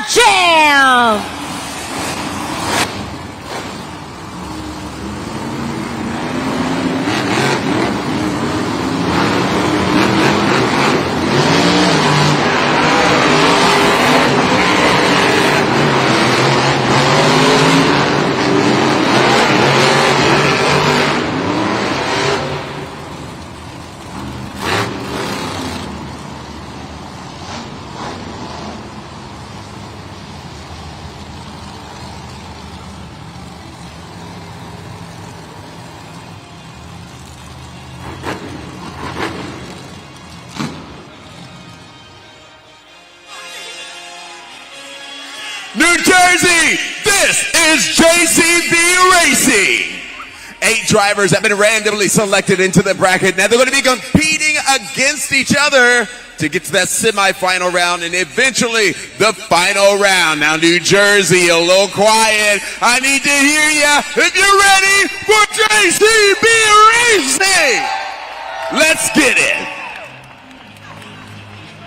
Jam! New Jersey, this is JCB Racing. 8 drivers have been randomly selected into the bracket. Now they're going to be competing against each other to get to that semifinal round and eventually the final round. Now New Jersey, a little quiet. I need to hear you if you're ready for JCB Racing. Let's get it.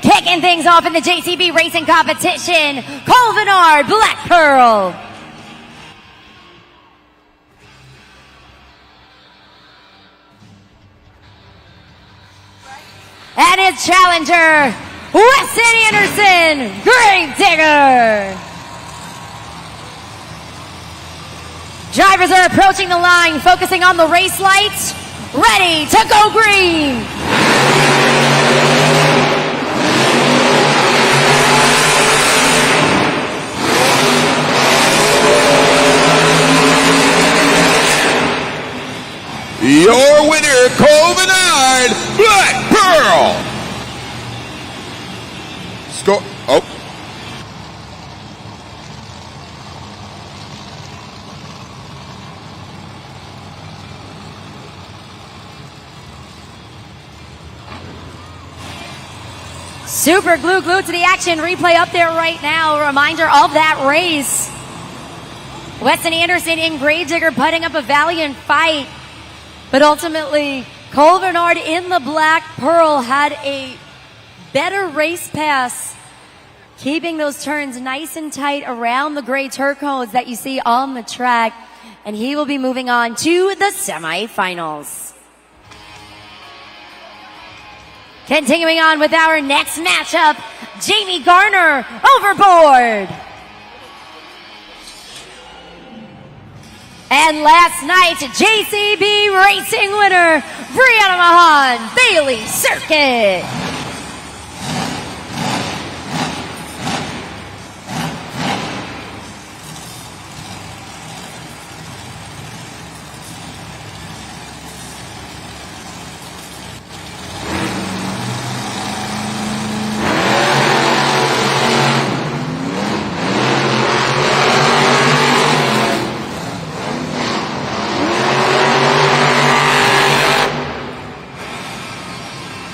Kicking things off in the JCB Racing competition, Colvinard Black Pearl. And his challenger, Weston Anderson, Grave Digger. Drivers are approaching the line, focusing on the race lights, ready to go green. Your winner, Colvinard Black Pearl. Score. Oh. Super glued to the action. Replay up there right now. A reminder of that race. Weston Anderson and Grave Digger putting up a valiant fight. But ultimately, Colvinard in the Black Pearl had a better race pass, keeping those turns nice and tight around the gray turquoise that you see on the track. And he will be moving on to the semifinals. Continuing on with our next matchup, Jamie Garner, Overboard. And last night, JCB Racing winner, Brianna Mahan, Bailey Circuit.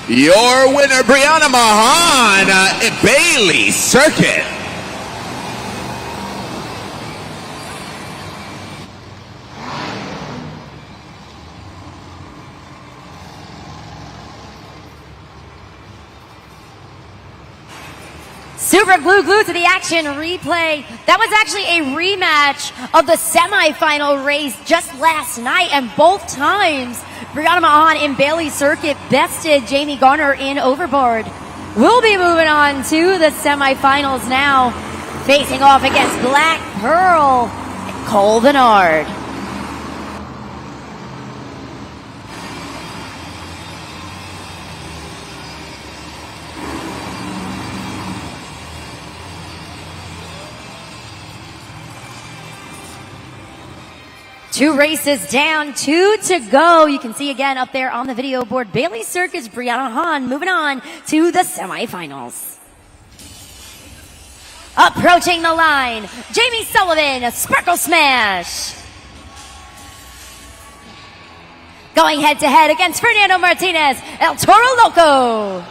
Your winner, Brianna Mahan, Bailey Circuit. Super glued to the action replay. That was actually a rematch of the semifinal race just last night, and both times Brianna Mahan in Bailey Circuit bested Jamie Garner in Overboard. We'll be moving on to the semifinals now, facing off against Black Pearl and Colvinard. Two races down, 2 to go. You can see again up there on the video board, Bailey Circuit's Brianna Hahn moving on to the semifinals. Approaching the line, Jamie Sullivan, Sparkle Smash. Going head to head against Fernando Martinez, El Toro Loco.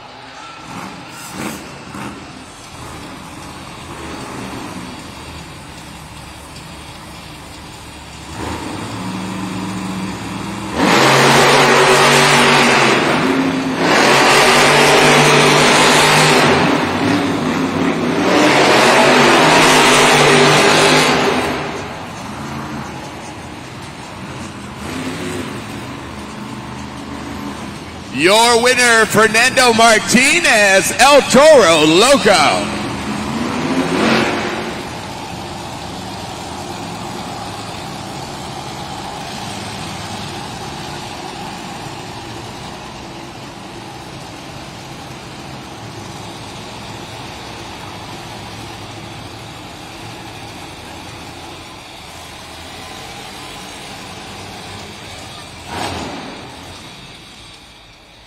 Your winner, Fernando Martinez, El Toro Loco.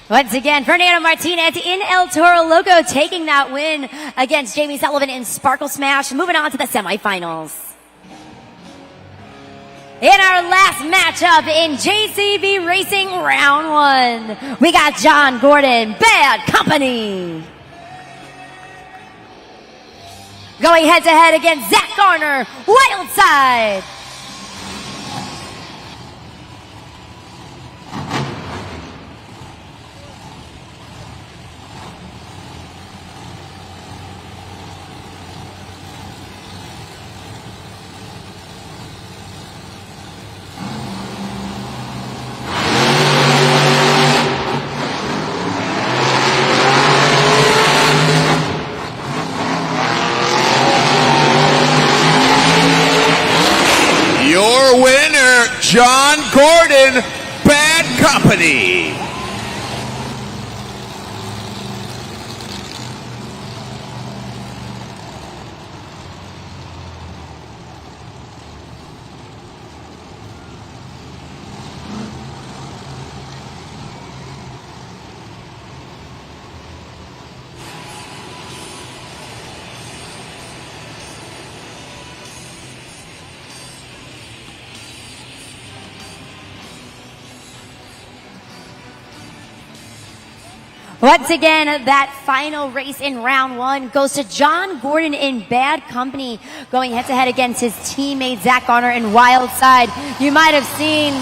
Once again, Fernando Martinez in El Toro Loco taking that win against Jamie Sullivan in Sparkle Smash. Moving on to the semifinals. In our last matchup in JCB Racing Round 1, we got John Gordon, Bad Company, going head to head against Zach Garner, Wild Side. John Gordon, Bad Company. Once again, that final race in round 1 goes to John Gordon in Bad Company, going head to head against his teammate Zach Garner in Wild Side. You might have seen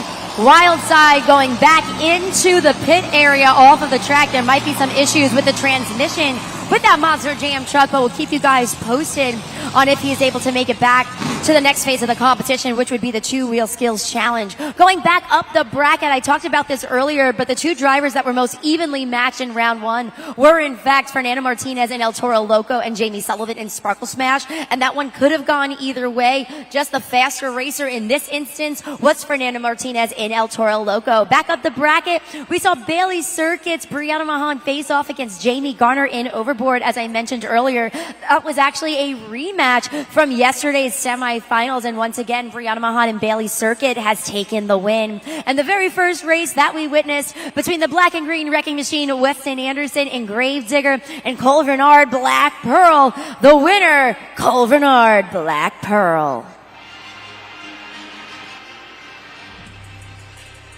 Wild Side going back into the pit area off of the track. There might be some issues with the transmission with that Monster Jam truck, but we'll keep you guys posted on if he is able to make it back to the next phase of the competition, which would be the 2-wheel skills challenge. Going back up the bracket, I talked about this earlier, but the two drivers that were most evenly matched in round 1 were in fact Fernando Martinez in El Toro Loco and Jamie Sullivan in Sparkle Smash, and that one could have gone either way. Just the faster racer in this instance was Fernando Martinez in El Toro Loco. Back up the bracket, we saw Bailey Circuit's Brianna Mahan face off against Jamie Garner in Overboard. As I mentioned earlier, that was actually a rematch from yesterday's semifinals, and once again, Brianna Mahan and Bailey Circuit has taken the win. And the very first race that we witnessed between the black and green wrecking machine, Weston Anderson and Gravedigger, and Cole Vernard Black Pearl, the winner, Cole Vernard Black Pearl.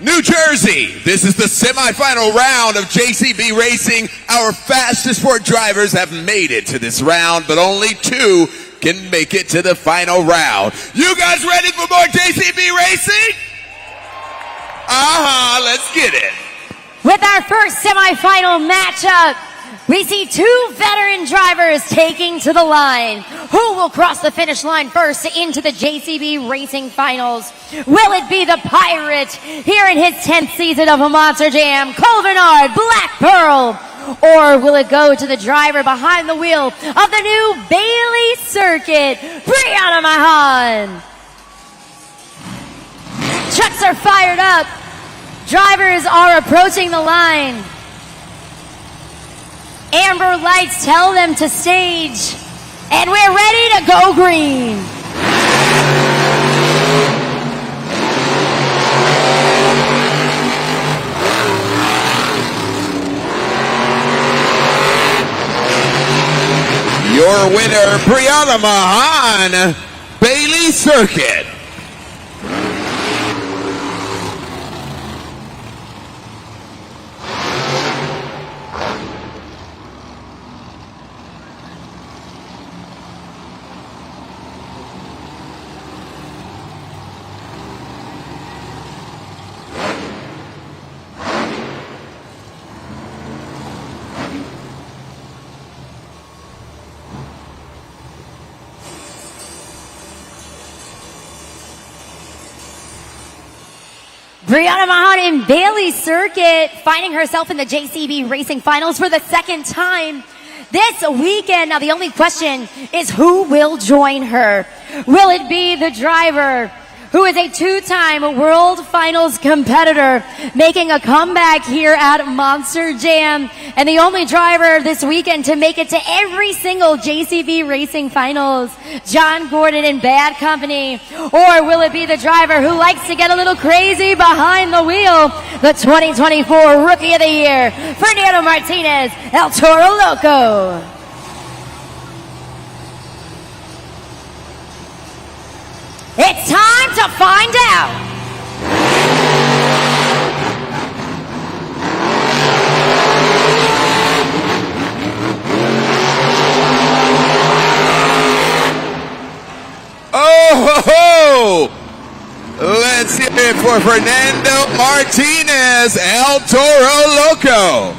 New Jersey, this is the semifinal round of JCB Racing. Our fastest 4 drivers have made it to this round, but only 2 can make it to the final round. You guys ready for more JCB Racing? Let's get it. With our first semifinal matchup, we see 2 veteran drivers taking to the line. Who will cross the finish line first into the JCB Racing Finals? Will it be the Pirate here in his 10th season of a Monster Jam, Cole Vernard Black Pearl? Or will it go to the driver behind the wheel of the new Bailey Circuit, Brianna Mahan? Trucks are fired up. Drivers are approaching the line. Amber lights tell them to stage. And we're ready to go green. Your winner, Brianna Mahan, Bailey Circuit. Brianna Mahan in Bailey Circuit, finding herself in the JCB Racing Finals for the second time this weekend. Now, the only question is who will join her? Will it be the driver who is a two-time World Finals competitor, making a comeback here at Monster Jam, and the only driver this weekend to make it to every single JCB Racing Finals, John Gordon in Bad Company? Or will it be the driver who likes to get a little crazy behind the wheel, the 2024 Rookie of the Year, Fernando Martinez, El Toro Loco? It's time to find out. Oh, ho, ho. Let's hear it for Fernando Martinez, El Toro Loco.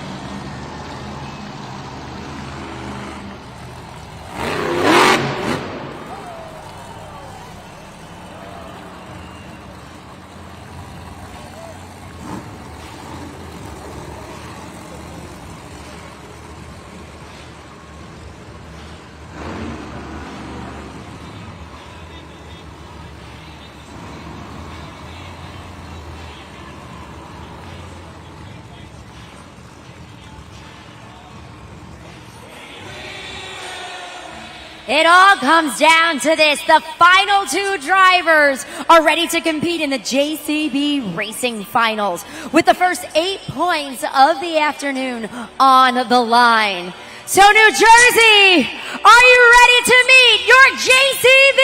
It all comes down to this. The final two drivers are ready to compete in the JCB Racing Finals with the first 8 points of the afternoon on the line. So, New Jersey, are you ready to meet your JCB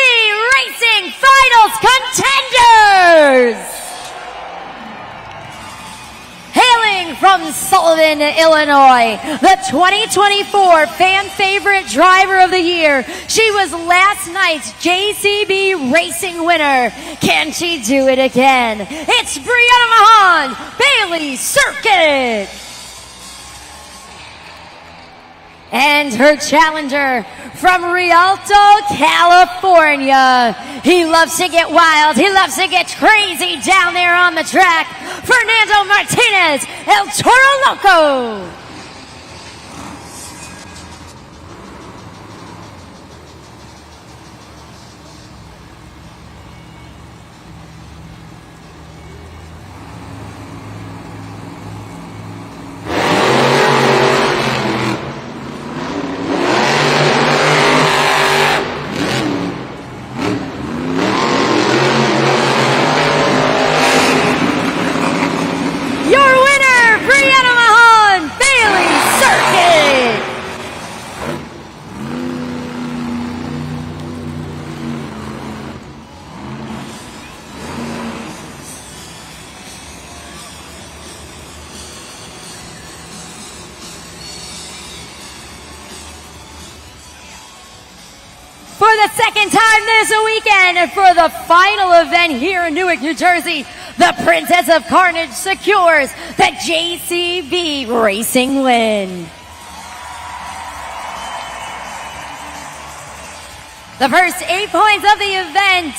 Racing Finals contenders? Hailing from Sullivan, Illinois, the 2024 Fan Favorite Driver of the Year. She was last night's JCB Racing winner. Can she do it again? It's Brianna Mahan, Bailey Circuit. And her challenger from Rialto, California. He loves to get wild. He loves to get crazy down there on the track. Fernando Martinez, El Toro Loco. For the second time this weekend, for the final event here in Newark, New Jersey, the Princess of Carnage secures the JCB Racing win. The first 8 points of the event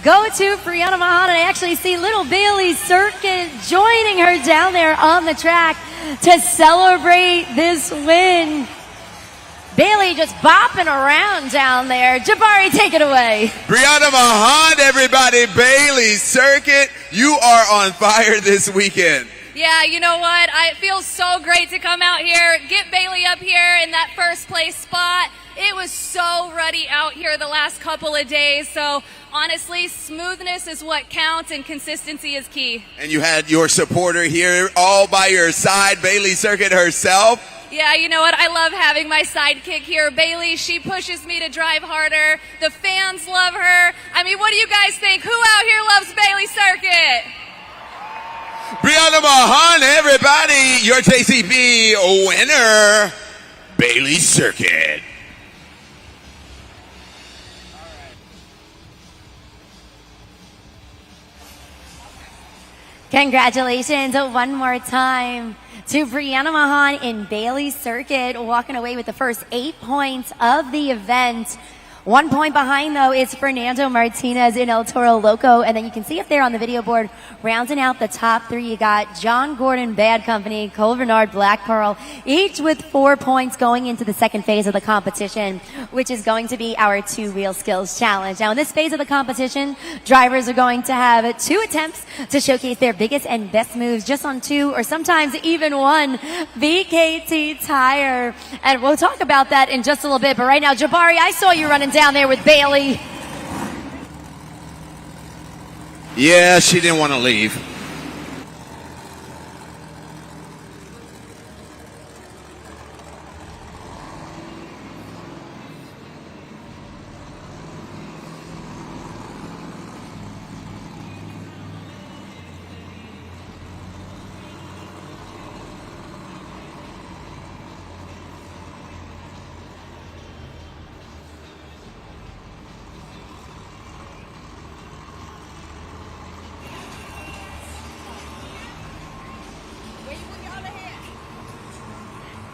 go to Brianna Mahan, and I actually see little Bailey Circuit joining her down there on the track to celebrate this win. Bailey just bopping around down there. Jabari, take it away. Brianna Mahan, everybody. Bailey Circuit, you are on fire this weekend. Yeah, you know what? It feels so great to come out here, get Bailey up here in that first place spot. It was so ruddy out here the last couple of days. So honestly, smoothness is what counts and consistency is key. And you had your supporter here all by your side, Bailey Circuit herself. Yeah, you know what? I love having my sidekick here. Bailey, she pushes me to drive harder. The fans love her. I mean, what do you guys think? Who out here loves Bailey Circuit? Brianna Mahan, everybody, your JCB winner, Bailey Circuit. Congratulations one more time to Brianna Mahan in Bailey Circuit, walking away with the first 8 points of the event. 1 point behind, though, is Fernando Martinez in El Toro Loco. And then you can see up there on the video board, rounding out the top 3, you got John Gordon, Bad Company, Cole Bernard, Black Pearl, each with 4 points going into the second phase of the competition, which is going to be our 2-wheel skills challenge. Now, in this phase of the competition, drivers are going to have 2 attempts to showcase their biggest and best moves just on 2 or sometimes even 1 VKT tire. And we'll talk about that in just a little bit. But right now, Jabari, I saw you running down there with Bailey. Yeah, she didn't want to leave.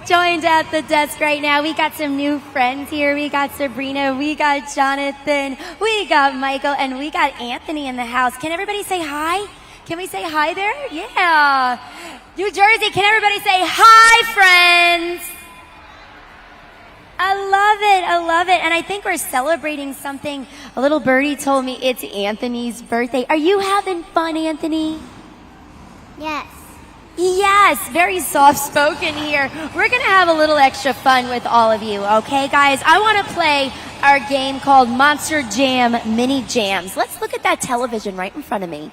Joined at the desk right now. We got some new friends here. We got Sabrina, we got Jonathan, we got Michael, and we got Anthony in the house. Can everybody say hi? Can we say hi there? Yeah. New Jersey, can everybody say hi, friends? I love it. I love it. And I think we're celebrating something. A little birdie told me it's Anthony's birthday. Are you having fun, Anthony? Yes. Yes, very soft-spoken here. We're going to have a little extra fun with all of you, okay, guys? I want to play our game called Monster Jam Mini Jams. Let's look at that television right in front of me.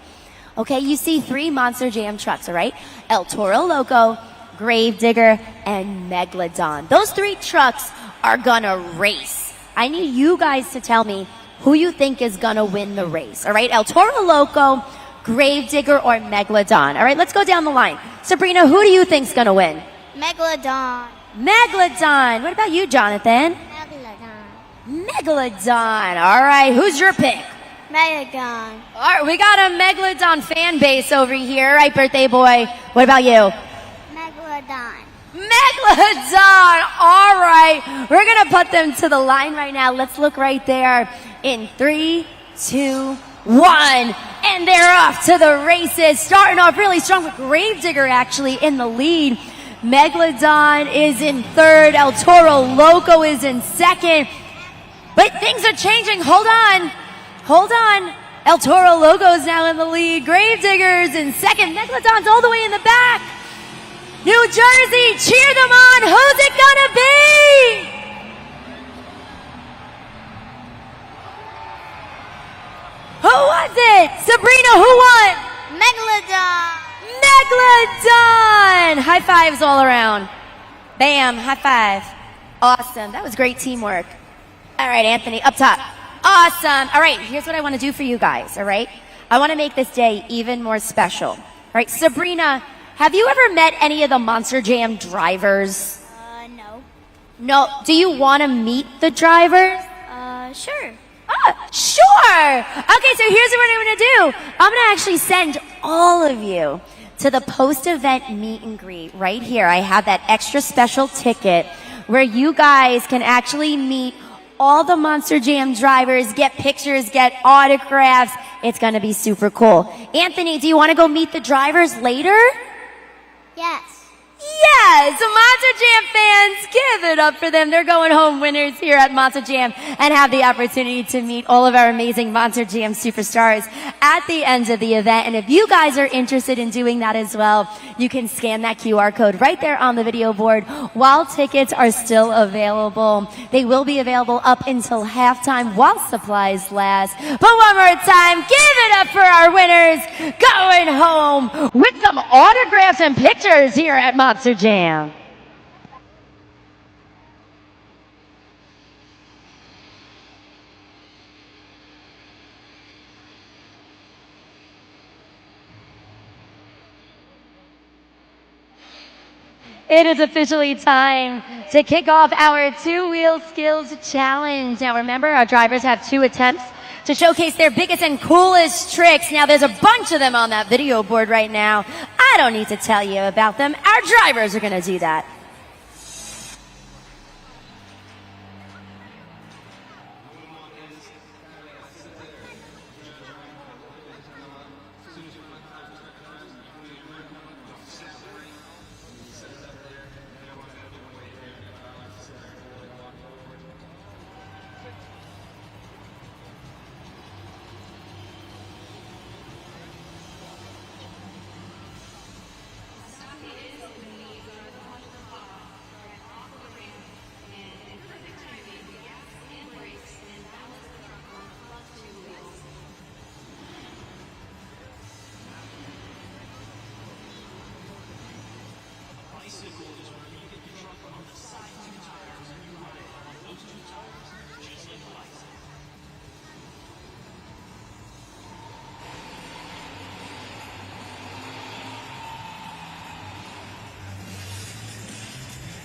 Okay, you see 3 Monster Jam trucks, all right? El Toro Loco, Gravedigger, and Megalodon. Those 3 trucks are going to race. I need you guys to tell me who you think is going to win the race, all right? El Toro Loco, Gravedigger, or Megalodon. All right, let's go down the line. Sabrina, who do you think's gonna win? Megalodon. Megalodon. What about you, Jonathan? Megalodon. Megalodon. All right, who's your pick? Megalodon. All right, we got a Megalodon fan base over here. All right, birthday boy. What about you? Megalodon. Megalodon. All right, we're gonna put them to the line right now. Let's look right there in 3, 2, 1, and they're off to the races. Starting off really strong with Gravedigger actually in the lead. Megalodon is in 3rd. El Toro Loco is in 2nd. But things are changing. Hold on. Hold on. El Toro Loco is now in the lead. Gravedigger's in 2nd. Megalodon's all the way in the back. New Jersey, cheer them on. Who's it gonna be? Who was it? Sabrina, who won? Megalodon. Megalodon! High fives all around. Bam, high five. Awesome. That was great teamwork. All right, Anthony, up top. Awesome. All right, here's what I want to do for you guys, all right? I want to make this day even more special. All right, Sabrina, have you ever met any of the Monster Jam drivers? No. No. Do you want to meet the drivers? Sure. Sure. Okay, so here's what I'm going to do. I'm going to actually send all of you to the post-event meet and greet right here. I have that extra special ticket where you guys can actually meet all the Monster Jam drivers, get pictures, get autographs. It's going to be super cool. Anthony, do you want to go meet the drivers later? Yes. Yes, Monster Jam fans, give it up for them. They're going home winners here at Monster Jam and have the opportunity to meet all of our amazing Monster Jam superstars at the end of the event. And if you guys are interested in doing that as well, you can scan that QR code right there on the video board while tickets are still available. They will be available up until halftime while supplies last. But one more time, give it up for our winners going home with some autographs and pictures here at Monster Jam. It is officially time to kick off our 2-wheel skills challenge. Now remember, our drivers have 2 attempts to showcase their biggest and coolest tricks. Now there's a bunch of them on that video board right now. I don't need to tell you about them. Our drivers are going to do that.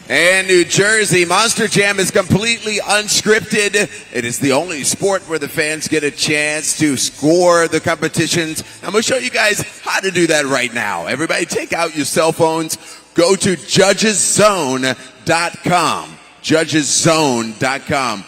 And New Jersey, Monster Jam is completely unscripted. It is the only sport where the fans get a chance to score the competitions. I'm going to show you guys how to do that right now. Everybody take out your cell phones. Go to judgeszone.com. Judgeszone.com.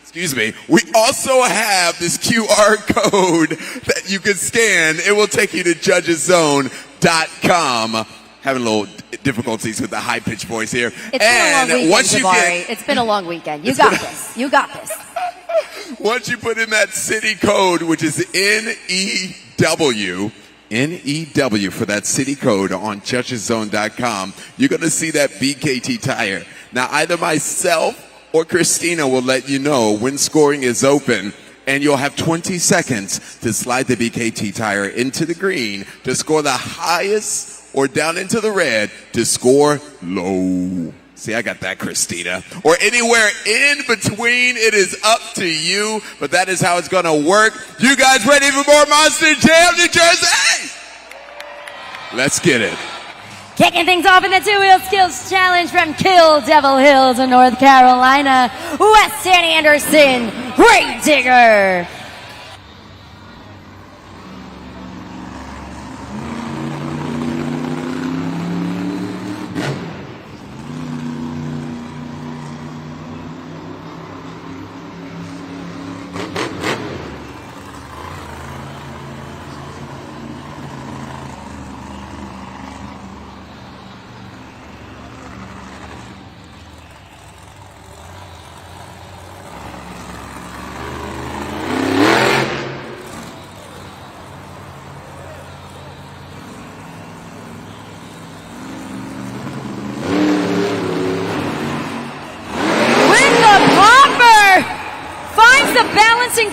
Excuse me. We also have this QR code that you can scan. It will take you to judgeszone.com. Having a little difficulties with the high-pitched voice here. It's been a long weekend, Jabari. It's been a long weekend. You got this. You got this. Once you put in that city code, which is NEW for that city code on judgeszone.com, you're going to see that BKT tire. Now, either myself or Christina will let you know when scoring is open, and you'll have 20 seconds to slide the BKT tire into the green to score the highest or down into the red to score low. See, I got that, Christina. Or anywhere in between, it is up to you, but that is how it's going to work. You guys ready for more Monster Jam, New Jersey? Let's get it. Kicking things off in the two-wheel skills challenge from Kill Devil Hills in North Carolina, Weston Anderson, Grave Digger.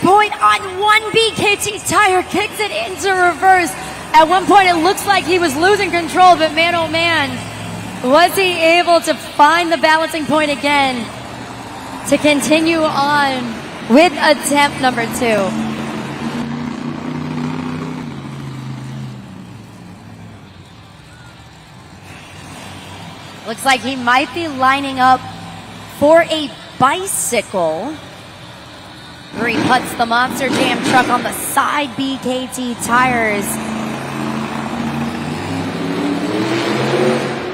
Point on one BKT tire, kicks it into reverse. At one point, it looks like he was losing control, but man, oh man, was he able to find the balancing point again to continue on with attempt number 2. Looks like he might be lining up for a bicycle. Where he puts the Monster Jam truck on the side BKT tires.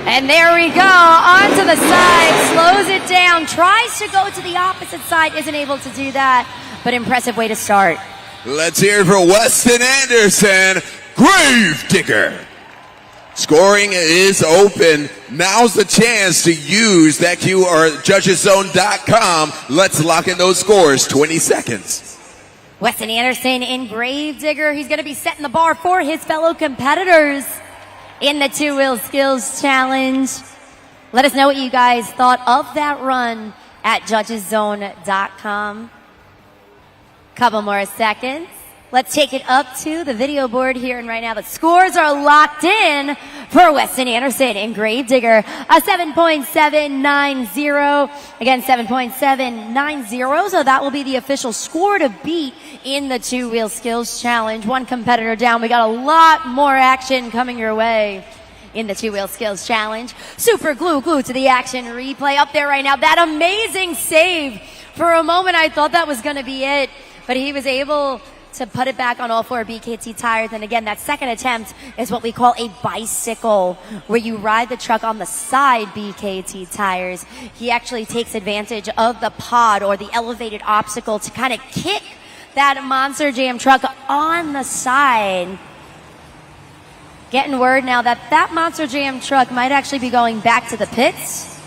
And there we go, onto the side, slows it down, tries to go to the opposite side, isn't able to do that, but impressive way to start. Let's hear it for Weston Anderson, Grave Digger. Scoring is open. Now's the chance to use that Q or judgeszone.com. Let's lock in those scores. 20 seconds. Weston Anderson in Grave Digger. He's going to be setting the bar for his fellow competitors in the two-wheel skills challenge. Let us know what you guys thought of that run at judgeszone.com. Couple more seconds. Let's take it up to the video board here and right now. The scores are locked in for Weston Anderson in Grave Digger. A 7.790. Again, 7.790. So that will be the official score to beat in the two-wheel skills challenge. One competitor down. We got a lot more action coming your way in the two-wheel skills challenge. Super glue to the action replay up there right now. That amazing save. For a moment, I thought that was going to be it, but he was able to put it back on all 4 BKT tires. And again, that second attempt is what we call a bicycle, where you ride the truck on the side BKT tires. He actually takes advantage of the pod or the elevated obstacle to kind of kick that Monster Jam truck on the side. Getting word now that that Monster Jam truck might actually be going back to the pits.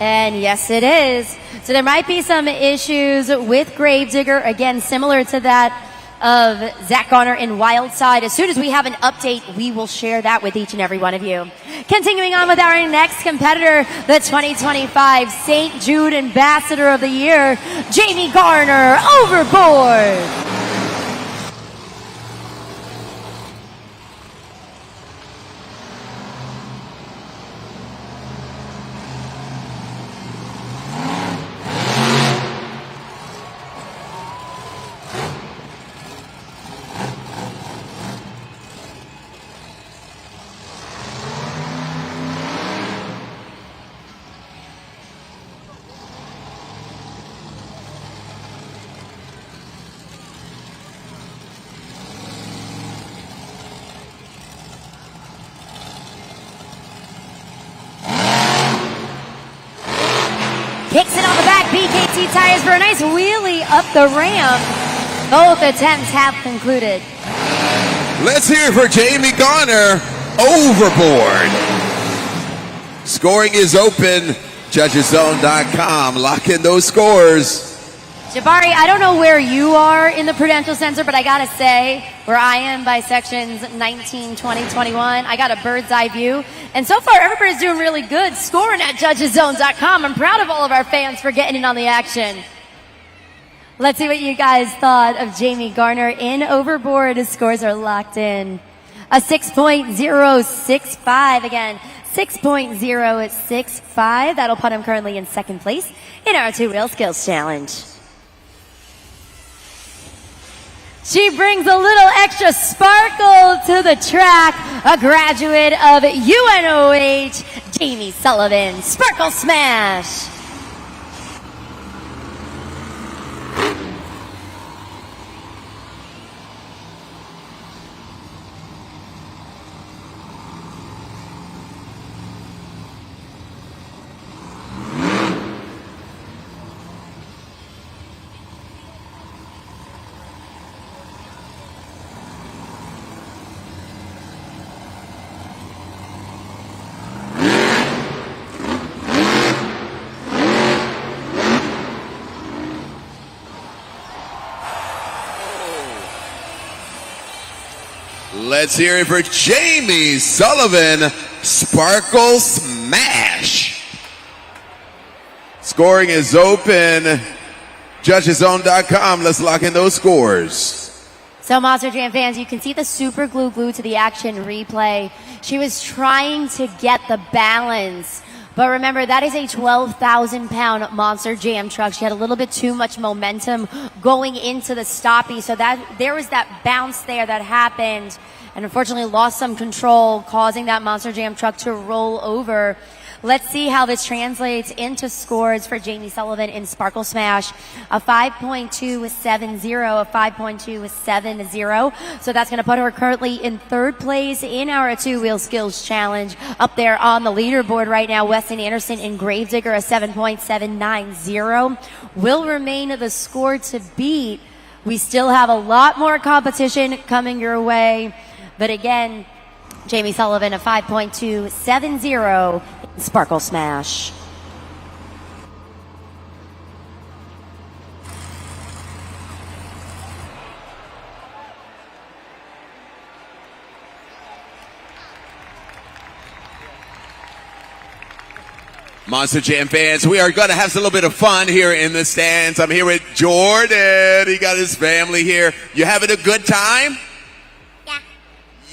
And yes, it is. So there might be some issues with Grave Digger. Again, similar to that of Zach Garner in Wildside. As soon as we have an update, we will share that with each and every one of you. Continuing on with our next competitor, the 2025 St. Jude Ambassador of the Year, Jamie Garner, overboard. retires for a nice wheelie up the ramp. Both attempts have concluded. Let's hear it for Jamie Garner, overboard. Scoring is open. JudgesZone.com. Lock in those scores. Jabari, I don't know where you are in the Prudential Center, but I gotta say, where I am by sections 19, 20, 21, I got a bird's eye view. And so far, everybody's doing really good, scoring at JudgesZone.com. I'm proud of all of our fans for getting in on the action. Let's see what you guys thought of Jamie Garner in overboard. His scores are locked in. A 6.065 again. 6.065. That'll put him currently in second place in our two-wheel skills challenge. She brings a little extra sparkle to the track. A graduate of UNOH, Jamie Sullivan. Sparkle Smash. Let's hear it for Jamie Sullivan, Sparkle Smash. Scoring is open. JudgesZone.com. Let's lock in those scores. So Monster Jam fans, you can see the super glue to the action replay. She was trying to get the balance. But remember, that is a 12,000-pound Monster Jam truck. She had a little bit too much momentum going into the stoppie. So that there was that bounce there that happened. And unfortunately lost some control, causing that Monster Jam truck to roll over. Let's see how this translates into scores for Jamie Sullivan in Sparkle Smash. A 5.270, a 5.270. So that's going to put her currently in third place in our two-wheel skills challenge. Up there on the leaderboard right now, Weston Anderson in Gravedigger, a 7.790. Will remain the score to beat. We still have a lot more competition coming your way. But again, Jamie Sullivan, a 5.270 Sparkle Smash. Monster Jam fans, we are going to have a little bit of fun here in the stands. I'm here with Jordan. He got his family here. You having a good time? Yeah.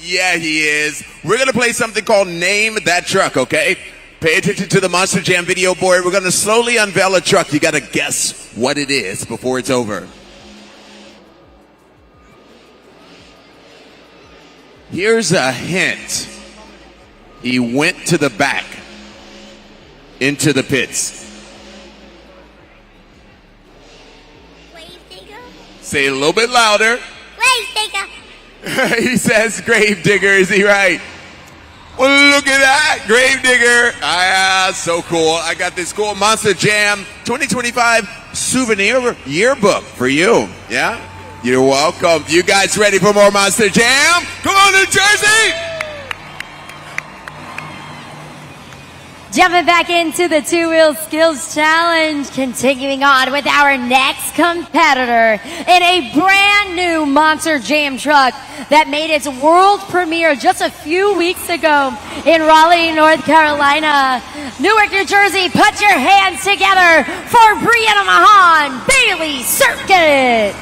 Yeah, he is. We're going to play something called Name That Truck, okay? Pay attention to the Monster Jam video board. We're going to slowly unveil a truck. You got to guess what it is before it's over. Here's a hint. He went to the back, into the pits. Gravedigger? Say it a little bit louder. Gravedigger! He says Gravedigger. Is he right? Well, look at that. Gravedigger. Ah, so cool. I got this cool Monster Jam 2025 souvenir yearbook for you. Yeah? You're welcome. You guys ready for more Monster Jam? Come on, New Jersey! Jumping back into the two-wheel skills challenge, continuing on with our next competitor in a brand new Monster Jam truck that made its world premiere just a few weeks ago in Raleigh, North Carolina. Newark, New Jersey, put your hands together for Brianna Mahan, Bailey Circuit.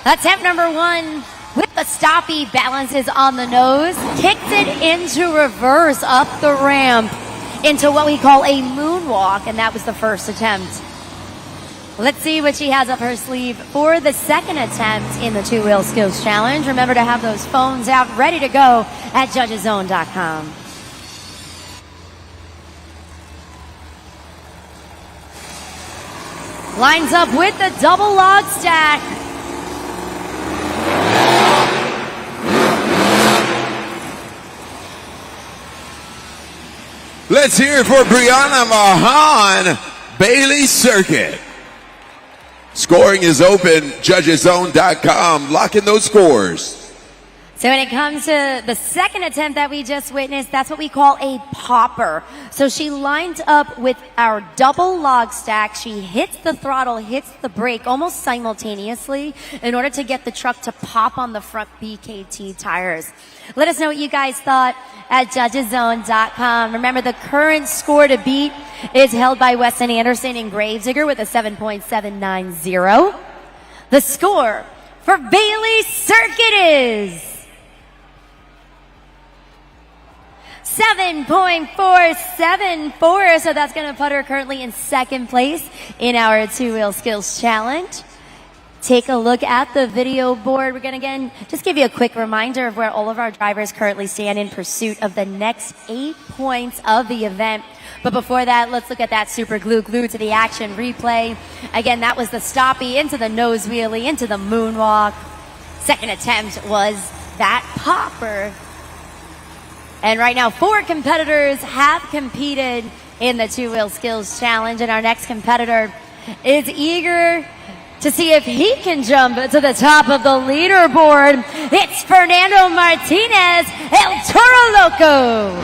Attempt number one with the stoppie, balances on the nose, kicks it into reverse up the ramp into what we call a moonwalk, and that was the first attempt. Let's see what she has up her sleeve for the second attempt in the two-wheel skills challenge. Remember to have those phones out ready to go at judgeszone.com. Lines up with the double log stack. Let's hear it for Brianna Mahan, Bailey Circuit. Scoring is open, judgeszone.com. Lock in those scores. So when it comes to the second attempt that we just witnessed, that's what we call a popper. So she lined up with our double log stack. She hits the throttle, hits the brake almost simultaneously in order to get the truck to pop on the front BKT tires. Let us know what you guys thought at judgeszone.com. Remember, the current score to beat is held by Weston Anderson in Gravedigger with a 7.790. The score for Bailey Circuit is 7.474, so that's going to put her currently in second place in our two-wheel skills challenge. Take a look at the video board. We're going to again just give you a quick reminder of where all of our drivers currently stand in pursuit of the next 8 points of the event. But before that, let's look at that super glue to the action replay. Again, that was the stoppie into the nose wheelie, into the moonwalk. Second attempt was that popper. And right now, 4 competitors have competed in the two-wheel skills challenge, and our next competitor is eager to see if he can jump to the top of the leaderboard. It's Fernando Martinez, El Toro Loco.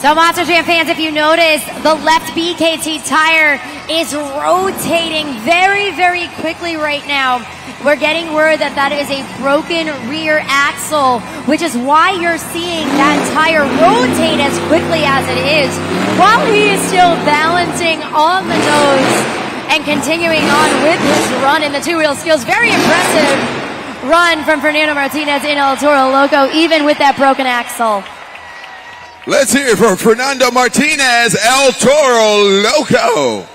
So Monster Jam fans, if you notice, the left BKT tire is rotating very, very quickly right now. We're getting word that that is a broken rear axle, which is why you're seeing that tire rotate as quickly as it is, while he is still balancing on the nose and continuing on with his run in the two-wheel skills. Very impressive run from Fernando Martinez in El Toro Loco, even with that broken axle. Let's hear it for Fernando Martinez, El Toro Loco.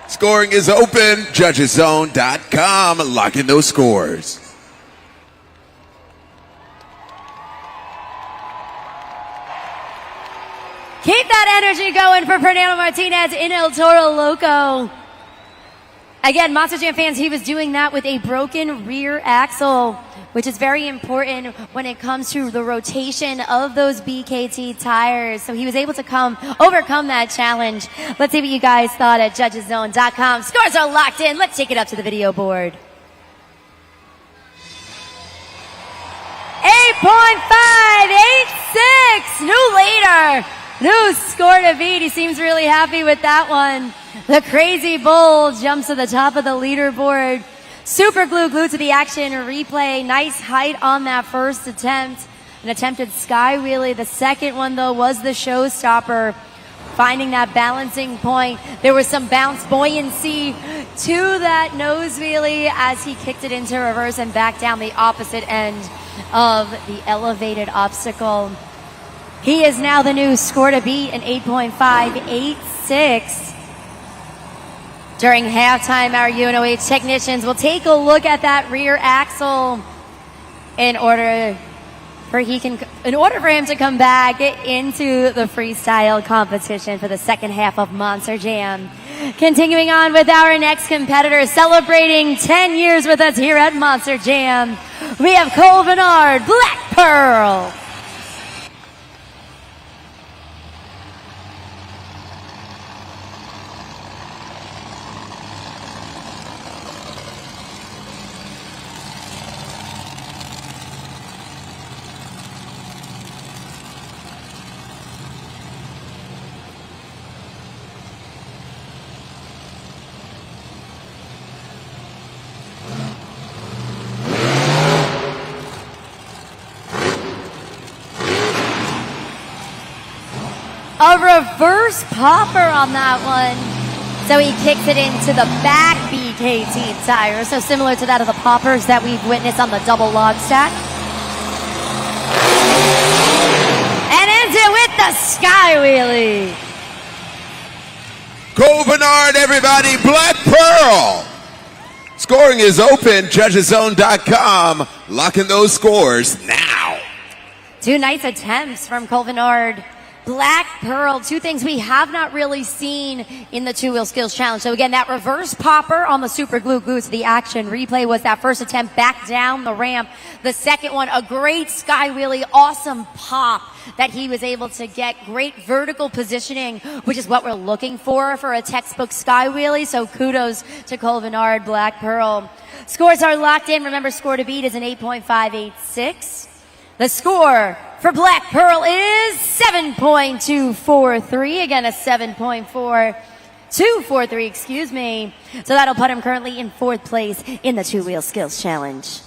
Scoring is open, judgeszone.com. Lock in those scores. Keep that energy going for Fernando Martinez in El Toro Loco. Again, Monster Jam fans, he was doing that with a broken rear axle, which is very important when it comes to the rotation of those BKT tires. So he was able to overcome that challenge. Let's see what you guys thought at judgeszone.com. Scores are locked in. Let's take it up to the video board. 8.586. New leader. New score to beat. He seems really happy with that one. The Crazy Bull jumps to the top of the leaderboard. Super glue to the action replay. Nice height on that first attempt. An attempted sky wheelie. The second one, though, was the showstopper. Finding that balancing point. There was some bounce buoyancy to that nose wheelie as he kicked it into reverse and back down the opposite end of the elevated obstacle. He is now the new score to beat, an 8.586. During halftime, our UNOH technicians will take a look at that rear axle in order for him to come back into the freestyle competition for the second half of Monster Jam. Continuing on with our next competitor, celebrating 10 years with us here at Monster Jam, we have Cole Bernard, Black Pearl. A reverse popper on that one. So he kicks it into the back BKT tire. So similar to that of the poppers that we've witnessed on the double log stack. And ends it with the sky wheelie. Cole Bernard, everybody, Black Pearl. Scoring is open, judgeszone.com. Locking those scores now. Two nice attempts from Cole Bernard. Black Pearl, two things we have not really seen in the two-wheel skills challenge. So again, that reverse popper on the super glue goose, the action replay was that first attempt back down the ramp. The second one, a great sky wheelie, awesome pop that he was able to get. Great vertical positioning, which is what we're looking for a textbook sky wheelie. So kudos to Cole Bernard, Black Pearl. Scores are locked in. Remember, score to beat is an 8.586. The score for Black Pearl is 7.243. Again, a 7.4243, excuse me. So that'll put him currently in fourth place in the two-wheel skills challenge.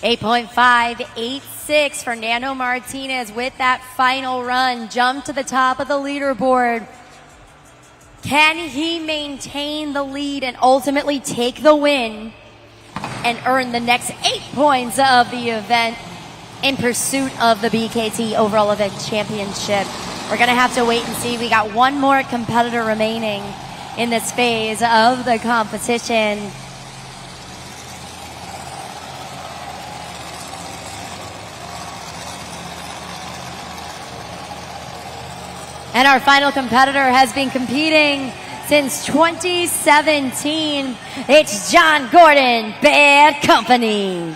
.586 Fernando Martinez with that final run. Jump to the top of the leaderboard. Can he maintain the lead and ultimately take the win and earn the next 8 points of the event in pursuit of the BKT overall event championship? We're going to have to wait and see. We got one more competitor remaining in this phase of the competition. And our final competitor has been competing since 2017. It's John Gordon, Bad Company.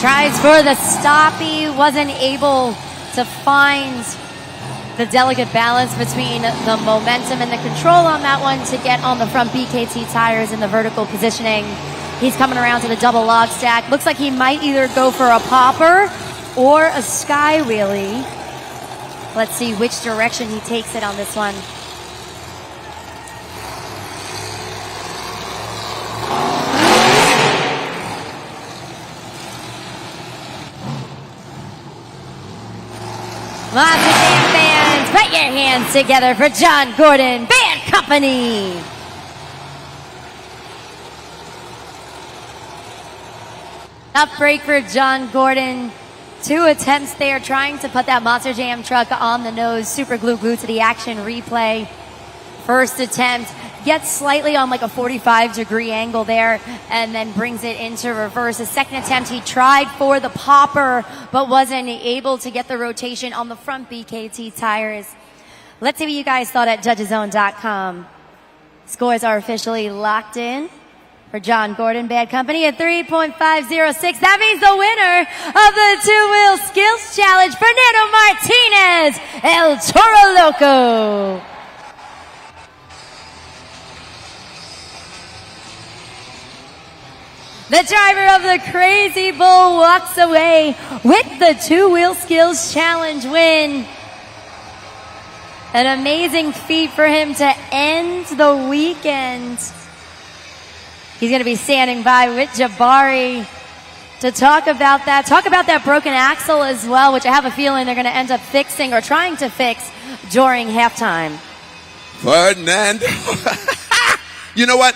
Tries for the stoppie, wasn't able to find the delicate balance between the momentum and the control on that one to get on the front BKT tires in the vertical positioning. He's coming around to the double log stack. Looks like he might either go for a popper or a sky wheelie. Let's see which direction he takes it on this one. Monster Jam fans, put your hands together for John Gordon, Bad Company. Up break for John Gordon. 2 attempts there trying to put that Monster Jam truck on the nose. Super glue to the action replay. First attempt gets slightly on like a 45-degree angle there and then brings it into reverse. His second attempt, he tried for the popper but wasn't able to get the rotation on the front BKT tires. Let's see what you guys thought at judgeszone.com. Scores are officially locked in for John Gordon, Bad Company at 3.506. That means the winner of the two-wheel skills challenge, Fernando Martinez, El Toro Loco. The driver of the Crazy Bull walks away with the two-wheel skills challenge win. An amazing feat for him to end the weekend. He's going to be standing by with Jabari to talk about that broken axle as well, which I have a feeling they're going to end up fixing or trying to fix during halftime. Fernando. You know what?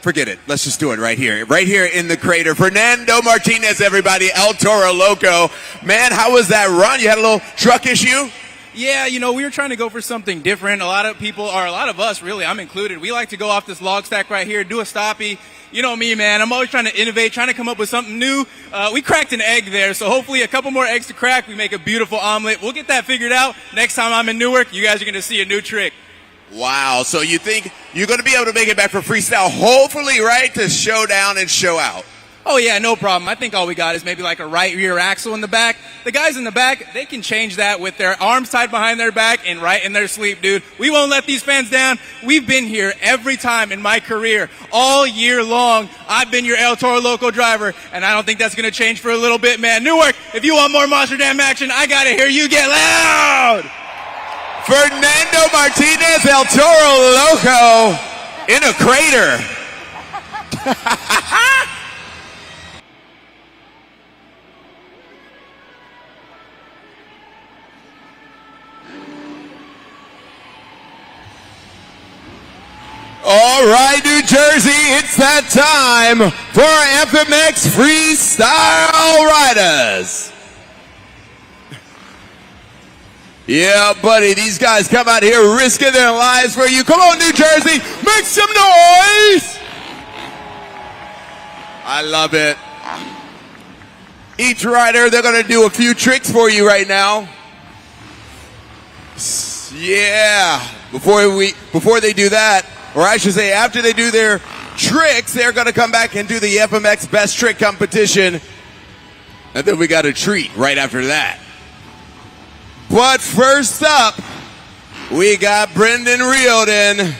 Forget it. Let's just do it right here. Right here in the crater. Fernando Martinez, everybody. El Toro Loco. Man, how was that run? You had a little truck issue? Yeah, you know, we were trying to go for something different. A lot of us, really, I'm included, we like to go off this log stack right here, do a stoppie. You know me, man. I'm always trying to innovate, trying to come up with something new. We cracked an egg there, so hopefully a couple more eggs to crack. We make a beautiful omelet. We'll get that figured out. Next time I'm in Newark, you guys are going to see a new trick. Wow. So you think you're going to be able to make it back for freestyle, hopefully, right, to show down and show out? Oh, yeah, no problem. I think all we got is maybe like a right rear axle in the back. The guys in the back, they can change that with their arms tied behind their back and right in their sleep, dude. We won't let these fans down. We've been here every time in my career, all year long. I've been your El Toro Loco driver, and I don't think that's going to change for a little bit, man. Newark, if you want more Monster Jam action, I got to hear you get loud. Fernando Martinez, El Toro Loco in a crater. All right, New Jersey, it's that time for our FMX Freestyle Riders. Yeah, buddy, these guys come out here risking their lives for you. Come on, New Jersey, make some noise! I love it. Each rider, they're going to do a few tricks for you right now. Yeah, before they do that, or I should say after they do their tricks, they're going to come back and do the FMX Best Trick Competition. And then we got a treat right after that. But first up, we got Brendan Riordan.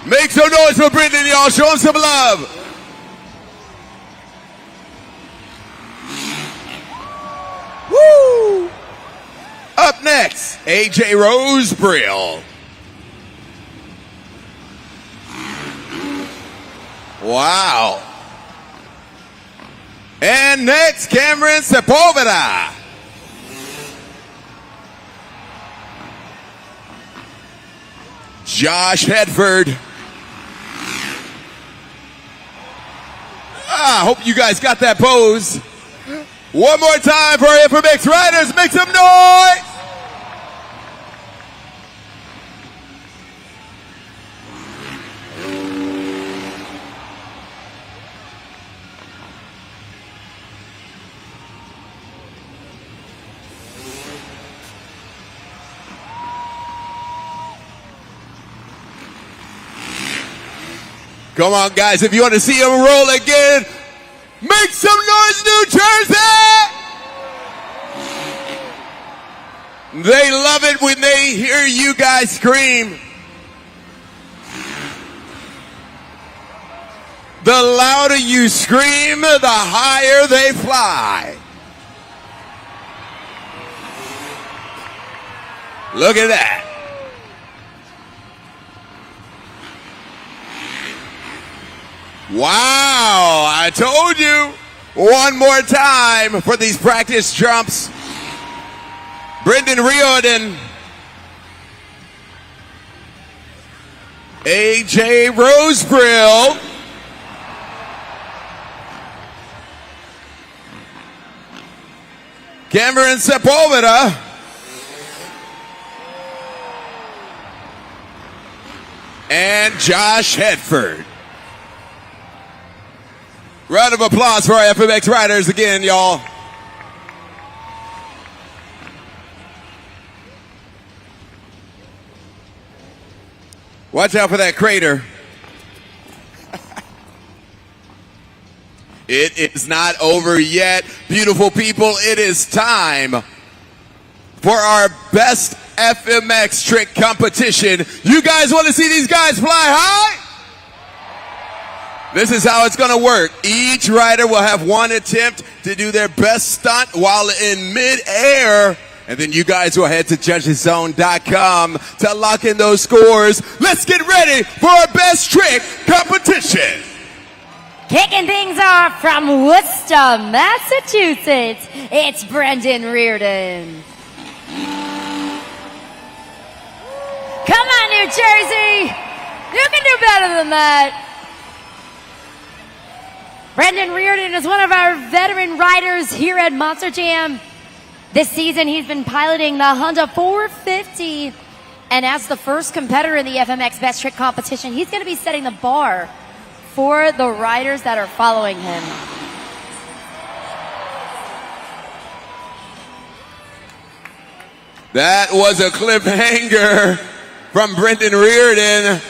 Make some noise for Brendan, y'all. Show him some love. Woo! Up next, AJ Rosebrill. Wow. And next, Cameron Sepulveda. Josh Hedford. I hope you guys got that pose. One more time for our FMX Riders. Make some noise. Come on, guys. If you want to see them roll again, make some noise, New Jersey! They love it when they hear you guys scream. The louder you scream, the higher they fly. Look at that. Wow, I told you. One more time for these practice jumps. Brendan Riordan. AJ Rosebrill. Cameron Sepulveda. And Josh Hedford. Round of applause for our FMX riders again, y'all. Watch out for that crater. It is not over yet. Beautiful people, it is time for our best FMX trick competition. You guys want to see these guys fly high? This is how it's going to work. Each rider will have one attempt to do their best stunt while in mid-air. And then you guys will head to judgeszone.com to lock in those scores. Let's get ready for our best trick competition. Kicking things off from Worcester, Massachusetts, it's Brendan Reardon. Come on, New Jersey. You can do better than that. Brendan Reardon is one of our veteran riders here at Monster Jam. This season, he's been piloting the Honda 450. And as the first competitor in the FMX Best Trick competition, he's going to be setting the bar for the riders that are following him. That was a cliffhanger from Brendan Reardon.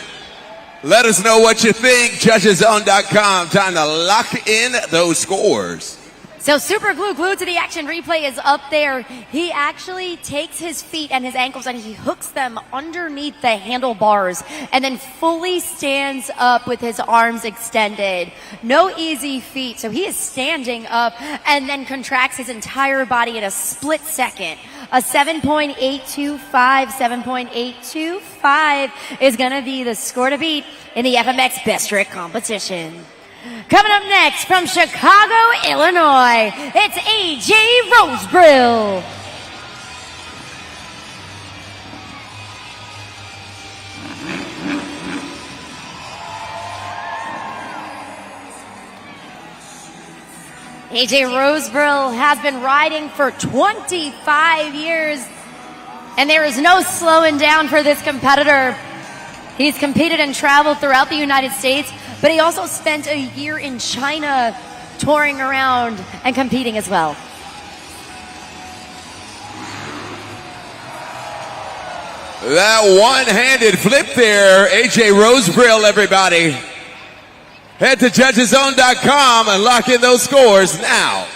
Let us know what you think. Judgeszone.com. Time to lock in those scores. So Super Glue, glued to the action replay, is up there. He actually takes his feet and his ankles and he hooks them underneath the handlebars and then fully stands up with his arms extended. No easy feat. So he is standing up and then contracts his entire body in a split second. A 7.825, 7.825 is going to be the score to beat in the FMX Best Trick competition. Coming up next from Chicago, Illinois, it's AJ Rosebrill. AJ Rosebrill has been riding for 25 years, and there is no slowing down for this competitor. He's competed and traveled throughout the United States, but he also spent a year in China touring around and competing as well. That one-handed flip there, AJ Rosebrill, everybody. Head to judgeszone.com and lock in those scores now.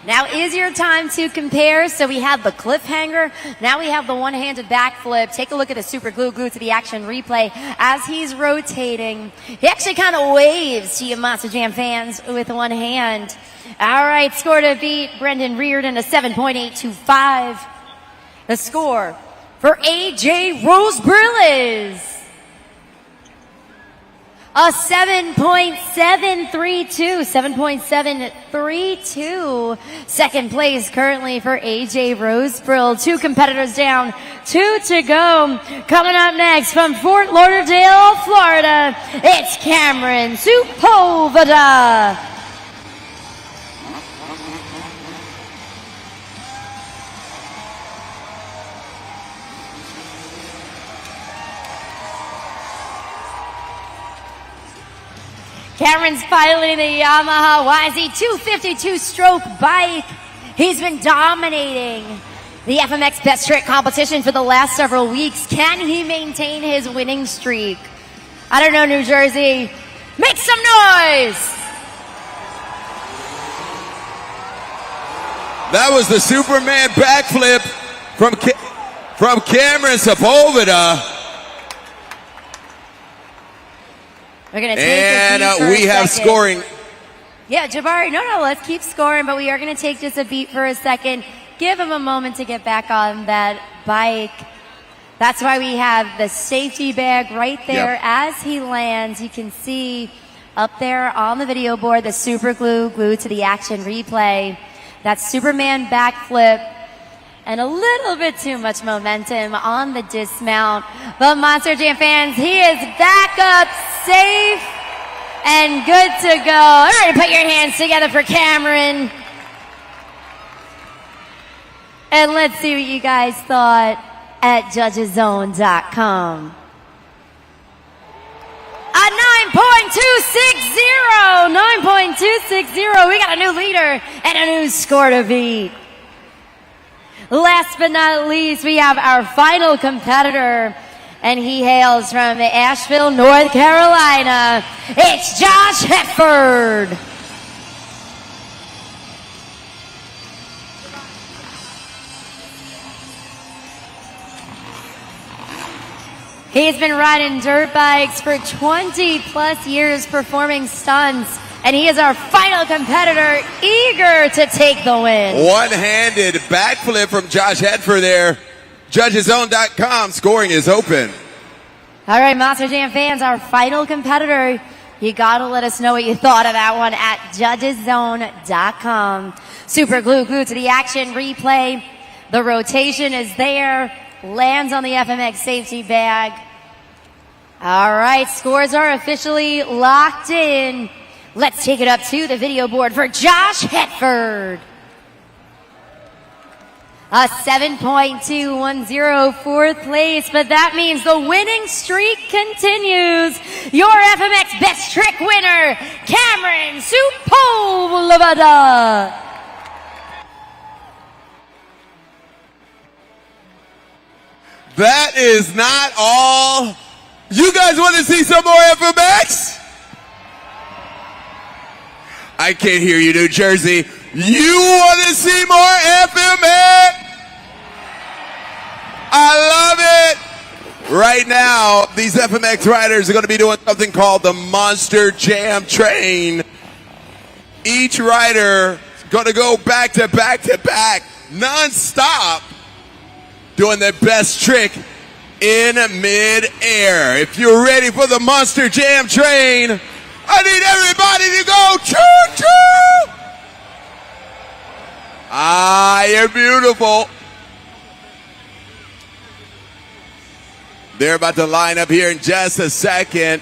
Now is your time to compare. So we have the cliffhanger. Now we have the one-handed backflip. Take a look at the Super Glue glued to the action replay as he's rotating. He actually kind of waves to you Monster Jam fans with one hand. All right, score to beat Brendan Reardon, a 7.825. The score for AJ Rosebrill is a 7.732, 7.732. Second place currently for AJ Rosebrill. 2 competitors down, 2 to go. Coming up next from Fort Lauderdale, Florida, it's Cameron Sepulveda. Cameron's piloting the Yamaha YZ252 stroke bike. He's been dominating the FMX Best Trick competition for the last several weeks. Can he maintain his winning streak? I don't know, New Jersey. Make some noise! That was the Superman backflip from Cameron Sepulveda. We're going to take and this beat for we a have second. scoring. Yeah, Jabari, no, let's keep scoring, but we are going to take just a beat for a second. Give him a moment to get back on that bike. That's why we have the safety bag right there as he lands. You can see up there on the video board the Super Glue glued to the action replay. That Superman backflip. And a little bit too much momentum on the dismount. But Monster Jam fans, he is back up safe and good to go. All right, put your hands together for Cameron. And let's see what you guys thought at judgeszone.com. A 9.260, 9.260. We got a new leader and a new score to beat. Last but not least, we have our final competitor, and he hails from Asheville, North Carolina. It's Josh Hefford. He's been riding dirt bikes for 20 plus years, performing stunts, and he is our final competitor, eager to take the win. One-handed backflip from Josh Hedford there. Judgeszone.com scoring is open. All right, Monster Jam fans, our final competitor. You gotta let us know what you thought of that one at Judgeszone.com. Super glue to the action replay. The rotation is there. Lands on the FMX safety bag. All right, scores are officially locked in. Let's take it up to the video board for Josh Hedford. A 7.210 fourth place, but that means the winning streak continues. Your FMX Best Trick winner, Cameron Sepulveda. That is not all. You guys want to see some more FMX? I can't hear you, New Jersey. You want to see more FMX? I love it. Right now, these FMX riders are going to be doing something called the Monster Jam Train. Each rider is going to go back to back to back, non-stop, doing their best trick in mid-air. If you're ready for the Monster Jam Train, I need everybody to go choo-choo! Ah, you're beautiful. They're about to line up here in just a second.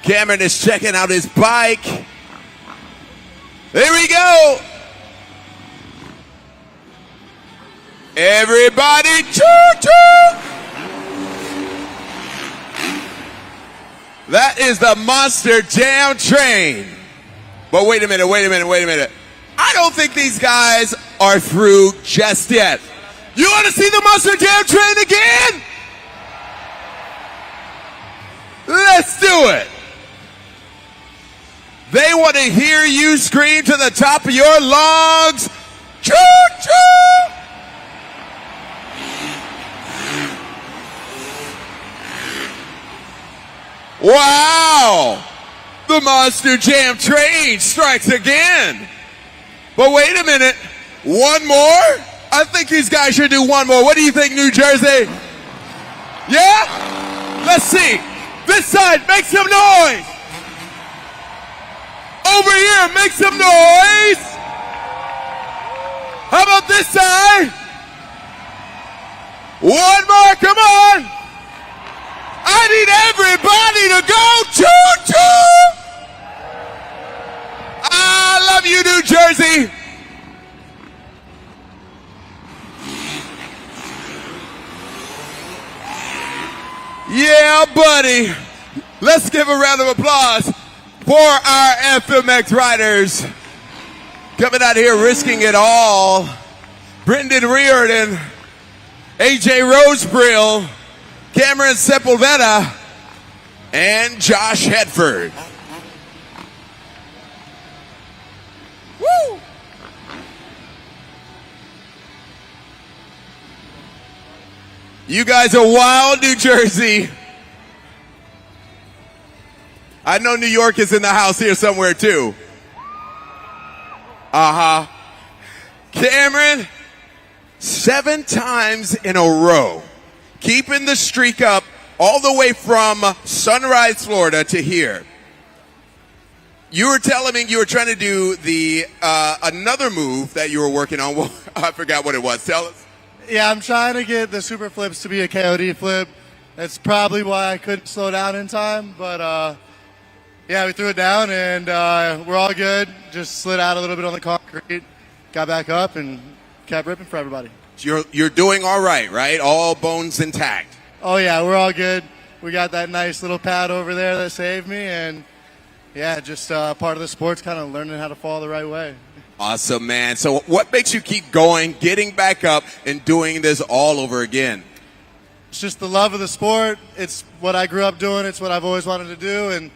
Cameron is checking out his bike. There we go. Everybody choo-choo! That is the Monster Jam Train. But wait a minute. I don't think these guys are through just yet. You want to see the Monster Jam Train again? Let's do it. They want to hear you scream to the top of your lungs, choo-choo! Wow! The Monster Jam Train strikes again. But wait a minute. One more? I think these guys should do one more. What do you think, New Jersey? Yeah? Let's see. This side, make some noise. Over here, make some noise. How about this side? One more, come on. I need everybody to go choo-choo. I love you, New Jersey. Yeah, buddy. Let's give a round of applause for our FMX riders. Coming out here risking it all. Brendan Riordan, AJ Rosebrill, Cameron Sepulveda, and Josh Hedford. Woo! You guys are wild, New Jersey. I know New York is in the house here somewhere too. Cameron, 7 times in a row, keeping the streak up all the way from Sunrise, Florida to here. You were telling me you were trying to do the another move that you were working on. Well, I forgot what it was. Tell us. Yeah, I'm trying to get the super flips to be a KOD flip. That's probably why I couldn't slow down in time. But, yeah, we threw it down, and we're all good. Just slid out a little bit on the concrete, got back up, and kept ripping for everybody. You're doing all right? All bones intact. Oh, yeah, we're all good. We got that nice little pad over there that saved me, and, yeah, just part of the sport's kind of learning how to fall the right way. Awesome, man. So what makes you keep going, getting back up, and doing this all over again? It's just the love of the sport. It's what I grew up doing. It's what I've always wanted to do, and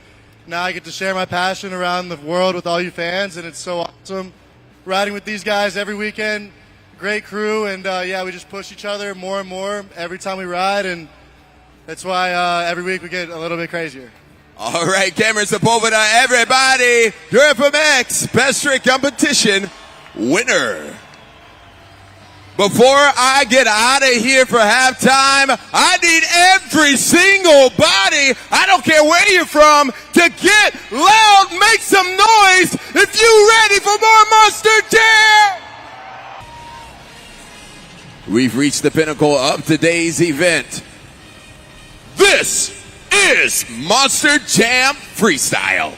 now I get to share my passion around the world with all you fans, and it's so awesome. Riding with these guys every weekend, great crew, and yeah, we just push each other more and more every time we ride, and That's why every week we get a little bit crazier. All right, Cameron Sepulveda, everybody. You're from X Best Trick Competition winner. Before I get out of here for halftime, I need every single body, I don't care where you're from, to get loud, make some noise if you ready for more Monster Jam! We've reached the pinnacle of today's event. This is Monster Jam Freestyle.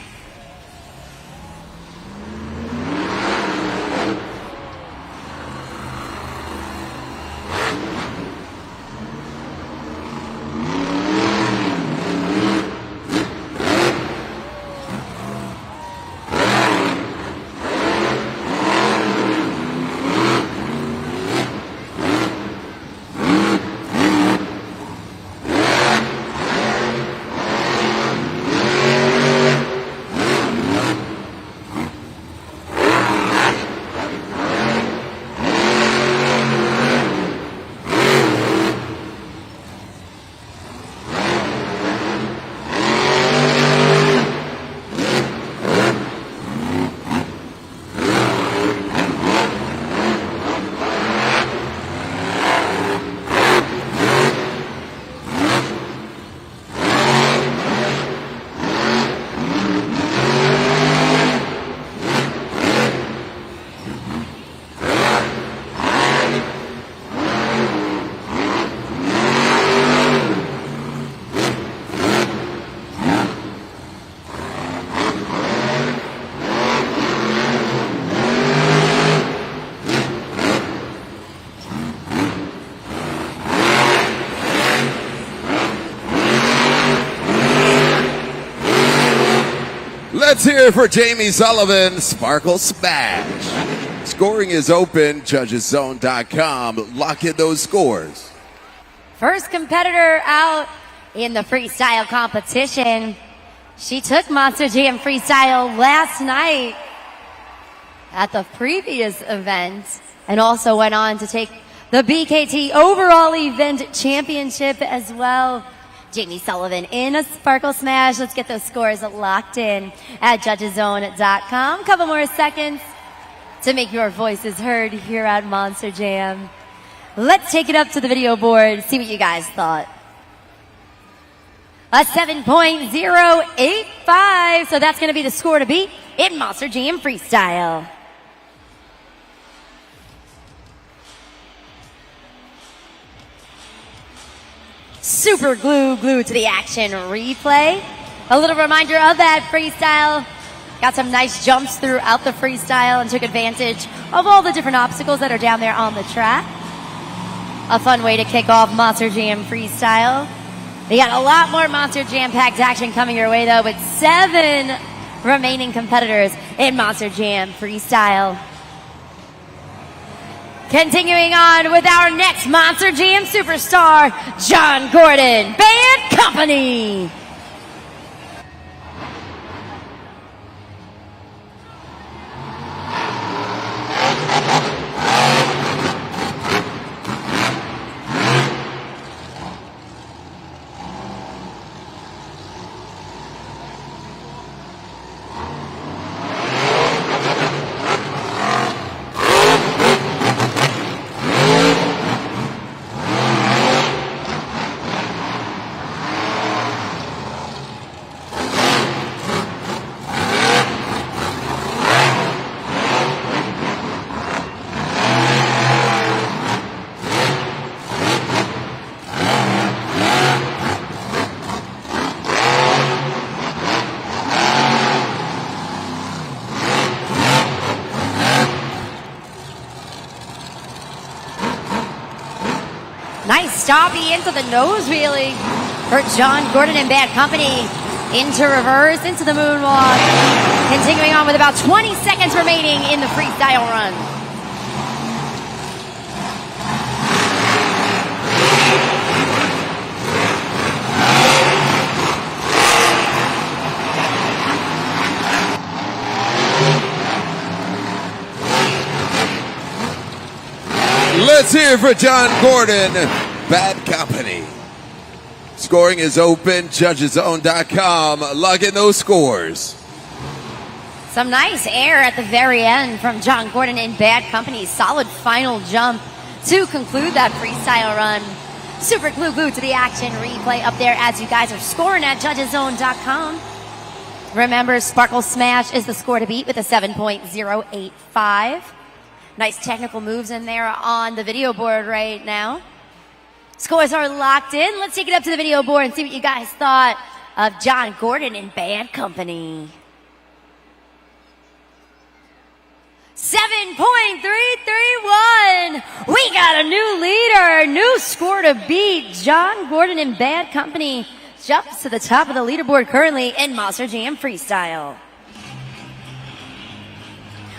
Let's hear it for Jamie Sullivan, Sparkle Smash. Scoring is open, judgeszone.com. Lock in those scores. First competitor out in the freestyle competition. She took Monster Jam Freestyle last night at the previous event and also went on to take the BKT overall event championship as well. Jamie Sullivan in a Sparkle Smash. Let's get those scores locked in at judgeszone.com. Couple more seconds to make your voices heard here at Monster Jam. Let's take it up to the video board, see what you guys thought. A 7.085, so that's going to be the score to beat in Monster Jam Freestyle. Super glued to the action replay. A little reminder of that freestyle. Got some nice jumps throughout the freestyle and took advantage of all the different obstacles that are down there on the track. A fun way to kick off Monster Jam Freestyle. We got a lot more Monster Jam packed action coming your way though, with 7 remaining competitors in Monster Jam Freestyle. Continuing on with our next Monster Jam superstar, John Gordon, Bad Company. Nice stoppie into the nose wheelie for John Gordon and Bad Company. Into reverse, into the moonwalk. Continuing on with about 20 seconds remaining in the freestyle run. Let's hear for John Gordon, Bad Company. Scoring is open. Judgeszone.com. Log in those scores. Some nice air at the very end from John Gordon in Bad Company. Solid final jump to conclude that freestyle run. Super glue to the action replay up there as you guys are scoring at Judgeszone.com. Remember, Sparkle Smash is the score to beat with a 7.085. Nice technical moves in there on the video board right now. Scores are locked in. Let's take it up to the video board and see what you guys thought of John Gordon in Bad Company. 7.331. We got a new leader, new score to beat. John Gordon in Bad Company jumps to the top of the leaderboard currently in Monster Jam Freestyle.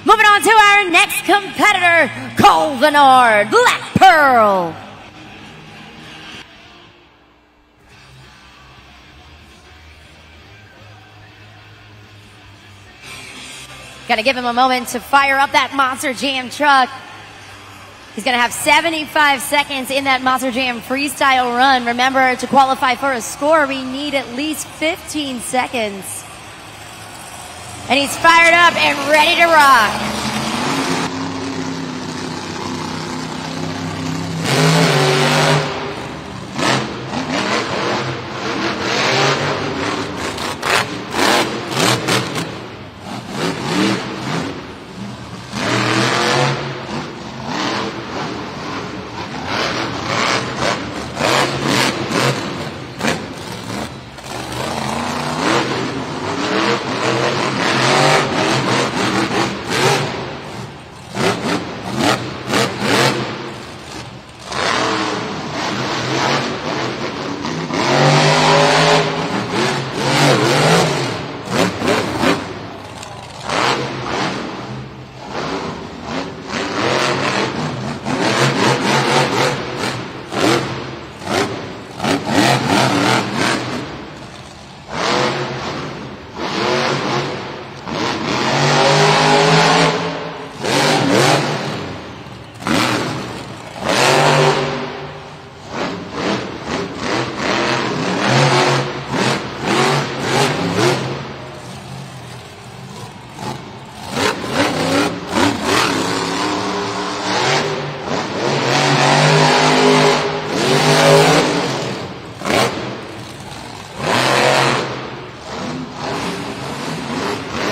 Moving on to our next competitor, Cole Bernard, Black Pearl. Gotta give him a moment to fire up that Monster Jam truck. He's gonna have 75 seconds in that Monster Jam freestyle run. Remember, to qualify for a score, we need at least 15 seconds. And he's fired up and ready to rock.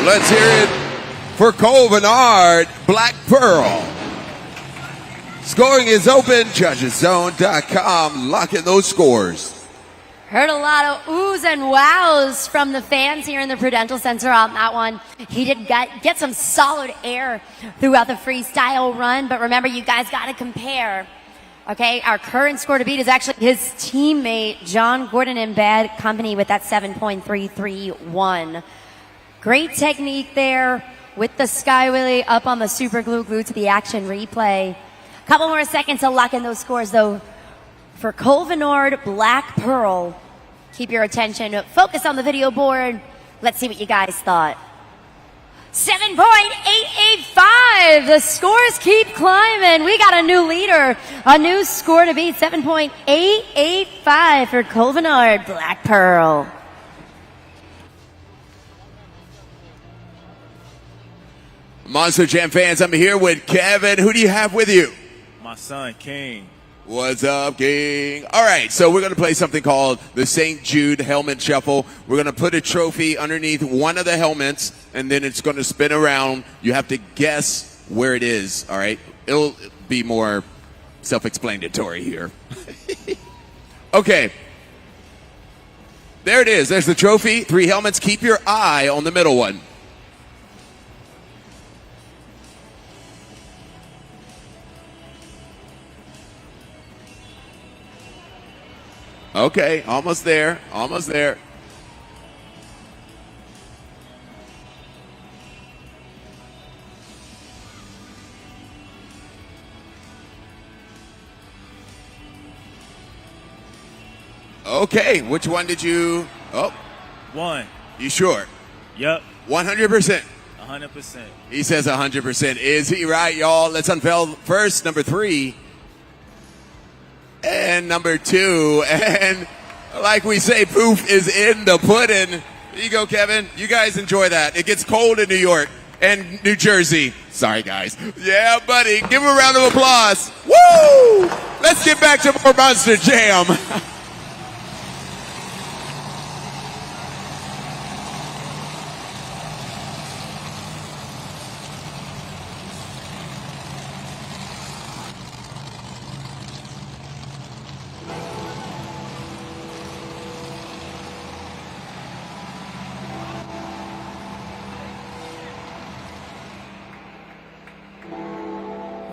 Let's hear it for Cole Bernard, Black Pearl. Scoring is open. Judgeszone.com. Lock in those scores. Heard a lot of oohs and wows from the fans here in the Prudential Center on that one. He did get some solid air throughout the freestyle run, but remember, you guys got to compare. Okay, our current score to beat is actually his teammate, John Gordon in Bad Company, with that 7.331. Great technique there with the Sky Wheelie up on the super glue to the action replay. Couple more seconds to lock in those scores, though. For Cole Bernard, Black Pearl, keep your attention. Focus on the video board. Let's see what you guys thought. 7.885. The scores keep climbing. We got a new leader, a new score to beat. 7.885 for Cole Bernard, Black Pearl. Monster Jam fans, I'm here with Kevin. Who do you have with you? My son, King. What's up, King? All right, so we're going to play something called the St. Jude Helmet Shuffle. We're going to put a trophy underneath one of the helmets, and then it's going to spin around. You have to guess where it is, all right? It'll be more self-explanatory here. Okay. There it is. There's the trophy. 3 helmets. Keep your eye on the middle one. Okay, almost there, almost there. Okay, which one did you... Oh. 1. You sure? Yep. 100%. 100%. He says 100%. Is he right, y'all? Let's unveil first number 3. And number 2, and Like we say, proof is in the pudding. There you go, Kevin. You guys enjoy that. It gets cold in New York and New Jersey. Sorry, guys. Yeah, buddy. Give him a round of applause. Woo! Let's get back to more Monster Jam.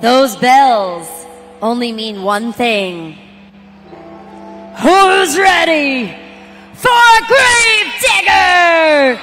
Those bells only mean one thing. Who's ready for Grave Digger?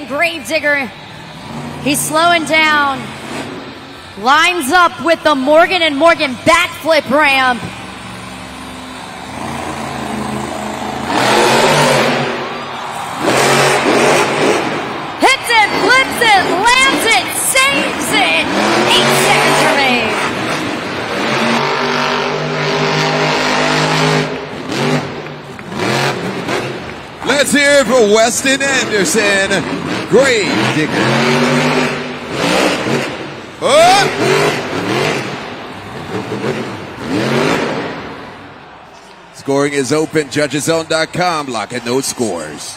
Gravedigger, he's slowing down, lines up with the Morgan & Morgan backflip ramp. Hits it, flips it, lands it, saves it. 8 seconds remain. Let's hear it for Weston Anderson, Gravedigger. Oh! Scoring is open, judgeszone.com, locking those scores.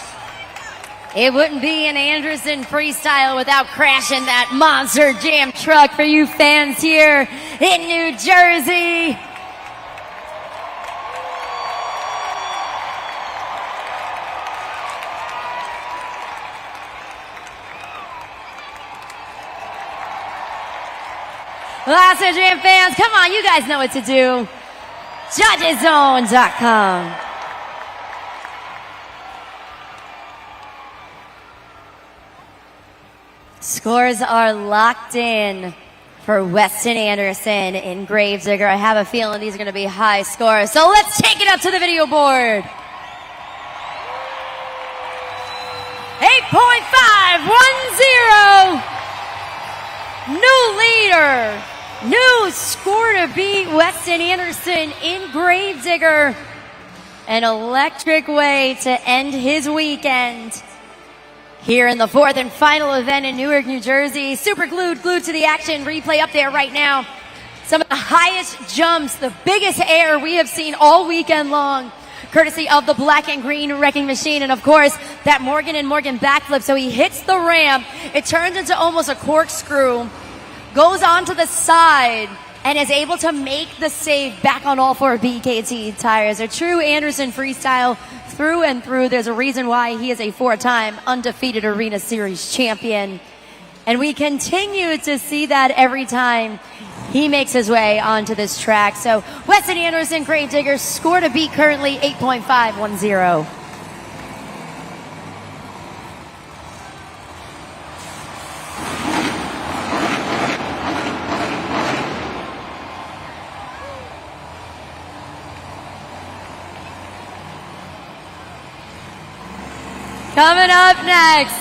It wouldn't be an Anderson freestyle without crashing that Monster Jam truck for you fans here in New Jersey. Monster Jam fans, come on, you guys know what to do. Judgeszone.com. Scores are locked in for Weston Anderson in Gravedigger. I have a feeling these are going to be high scores. So let's take it up to the video board. 8.510. New leader. New score to beat Weston Anderson in Gravedigger. An electric way to end his weekend. Here in the fourth and final event in Newark, New Jersey. Super glued to the action. Replay up there right now. Some of the highest jumps, the biggest air we have seen all weekend long. Courtesy of the black and green wrecking machine. And of course, that Morgan & Morgan backflip. So he hits the ramp. It turns into almost a corkscrew. Goes onto the side and is able to make the save back on all four BKT tires. A true Anderson freestyle through and through. There's a reason why he is a 4-time undefeated Arena Series champion. And we continue to see that every time he makes his way onto this track. So Weston Anderson, Gravedigger, score to beat currently 8.510. Coming up next,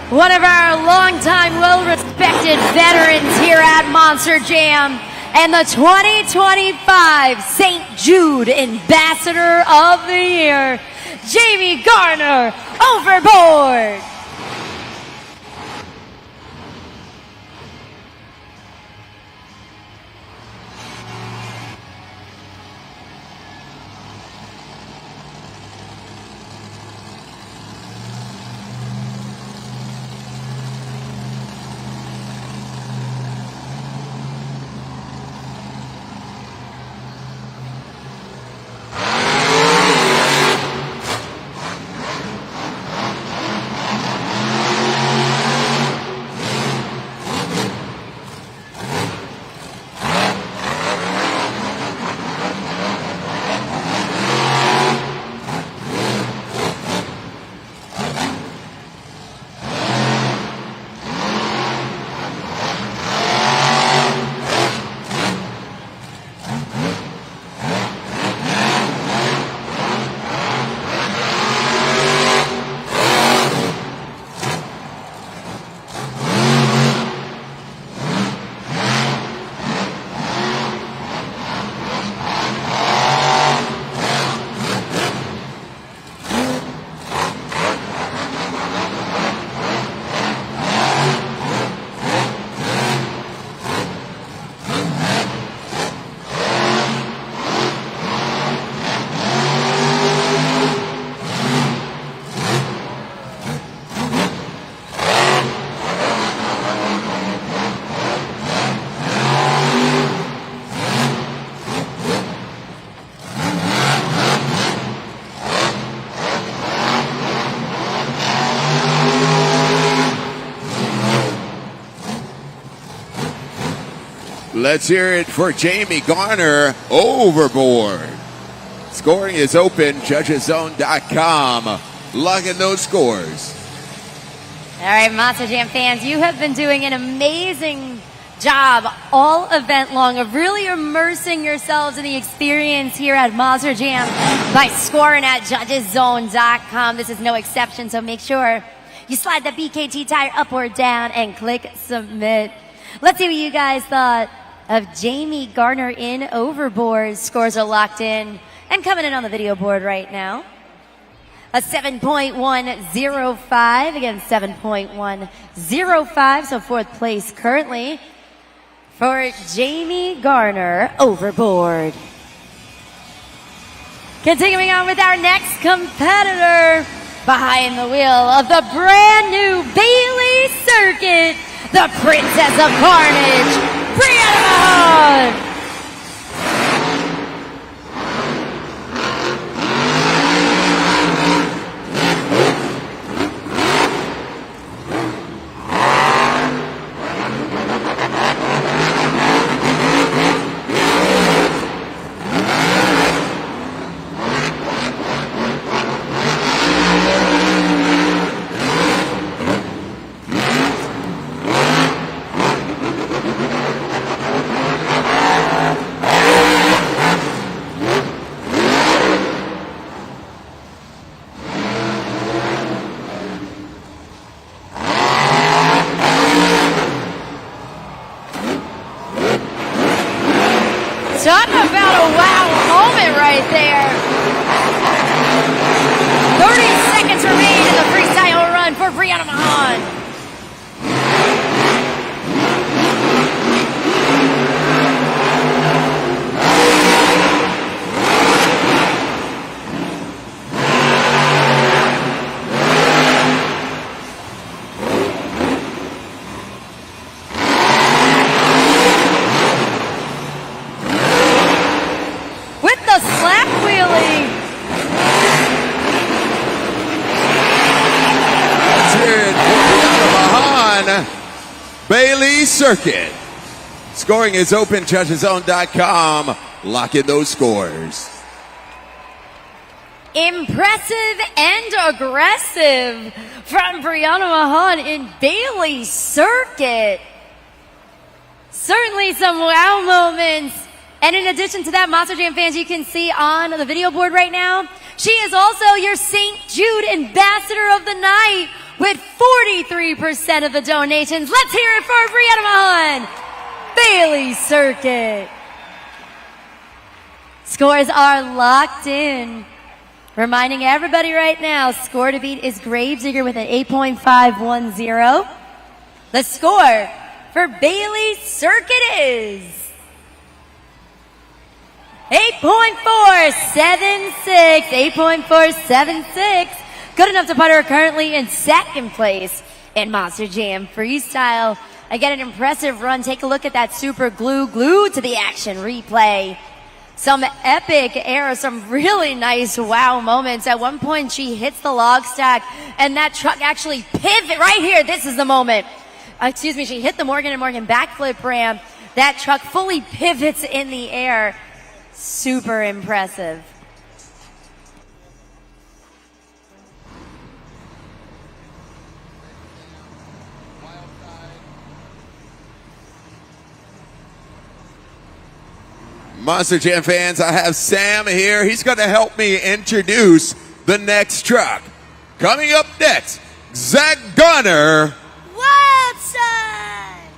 one of our longtime, well-respected veterans here at Monster Jam, and the 2025 St. Jude Ambassador of the Year, Jamie Garner, overboard. Let's hear it for Jamie Garner, overboard. Scoring is open, judgeszone.com. Logging those scores. All right, Monster Jam fans, you have been doing an amazing job all event long of really immersing yourselves in the experience here at Monster Jam by scoring at judgeszone.com. This is no exception, so make sure you slide the BKT tire up or down and click submit. Let's see what you guys thought of Jamie Garner in overboard. Scores are locked in and coming in on the video board right now. A 7.105 against 7.105, so fourth place currently for Jamie Garner, overboard. Continuing on with our next competitor, behind the wheel of the brand new Bailey Circuit, the Princess of Carnage, Brianna! Talk about a wow moment right there. 30 seconds remain in the freestyle run for Brianna Mahan. Slap wheelie. Let's hear it for Brianna Mahan, Bailey Circuit. Scoring is open, judgeszone.com. Lock in those scores. Impressive and aggressive from Brianna Mahan in Bailey Circuit. Certainly some wow moments. And in addition to that, Monster Jam fans, you can see on the video board right now, she is also your St. Jude Ambassador of the Night with 43% of the donations. Let's hear it for Brianna Mahan, Bailey Circuit. Scores are locked in. Reminding everybody right now, score to beat is Gravedigger with an 8.510. The score for Bailey Circuit is 8.476. 8.476. Good enough to put her currently in second place in Monster Jam Freestyle. Again, an impressive run. Take a look at that super glued to the action replay. Some epic air, some really nice wow moments. At one point, she hits the log stack, and that truck actually pivot right here. This is the moment. She hit the Morgan & Morgan backflip ramp. That truck fully pivots in the air. Super impressive. Monster Jam fans, I have Sam here. He's going to help me introduce the next truck. Coming up next, Zach Garner. Wild side.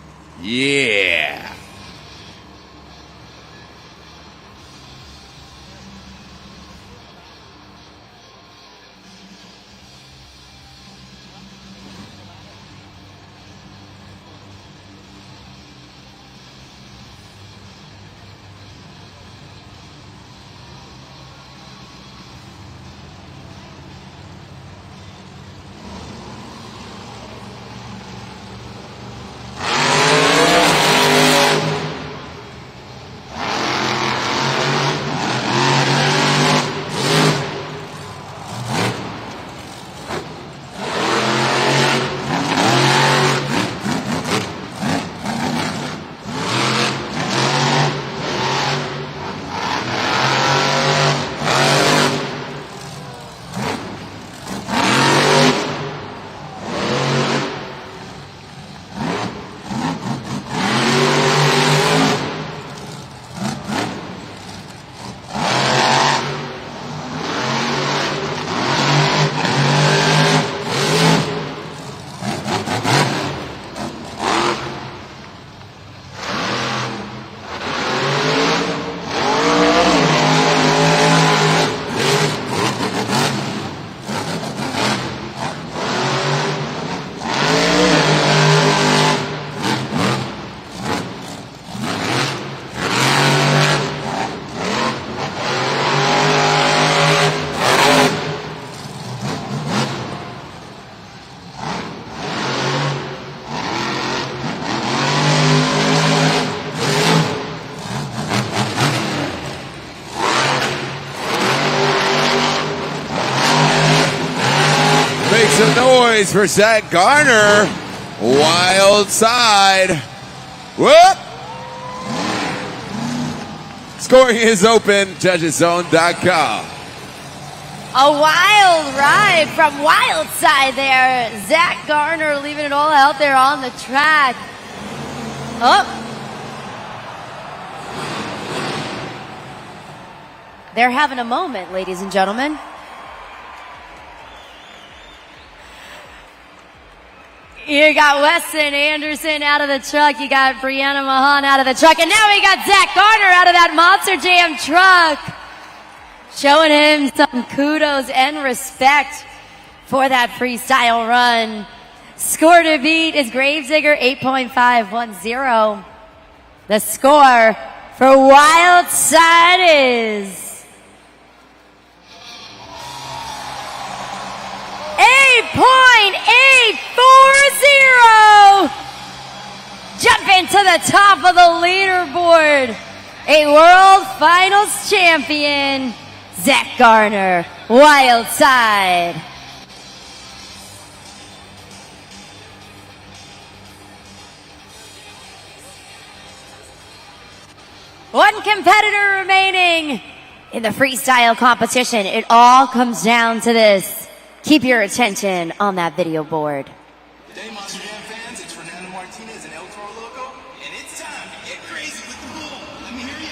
Yeah. Make some noise for Zach Garner. Wild side. Whoop. Scoring is open. Judgeszone.com. A wild ride from Wild Side there. Zach Garner leaving it all out there on the track. Oh. They're having a moment, ladies and gentlemen. You got Weston Anderson out of the truck. You got Brianna Mahan out of the truck. And now we got Zach Garner out of that Monster Jam truck. Showing him some kudos and respect for that freestyle run. Score to beat is Gravedigger 8.510. The score for Wild Side is 8.840. Jumping to the top of the leaderboard. A World Finals champion, Zach Garner, Wild Side. One competitor remaining in the freestyle competition. It all comes down to this. Keep your attention on that video board. Today, Monster Jam fans, it's Fernando Martinez and El Toro Loco, and it's time to get crazy with the bull. Let me hear ya.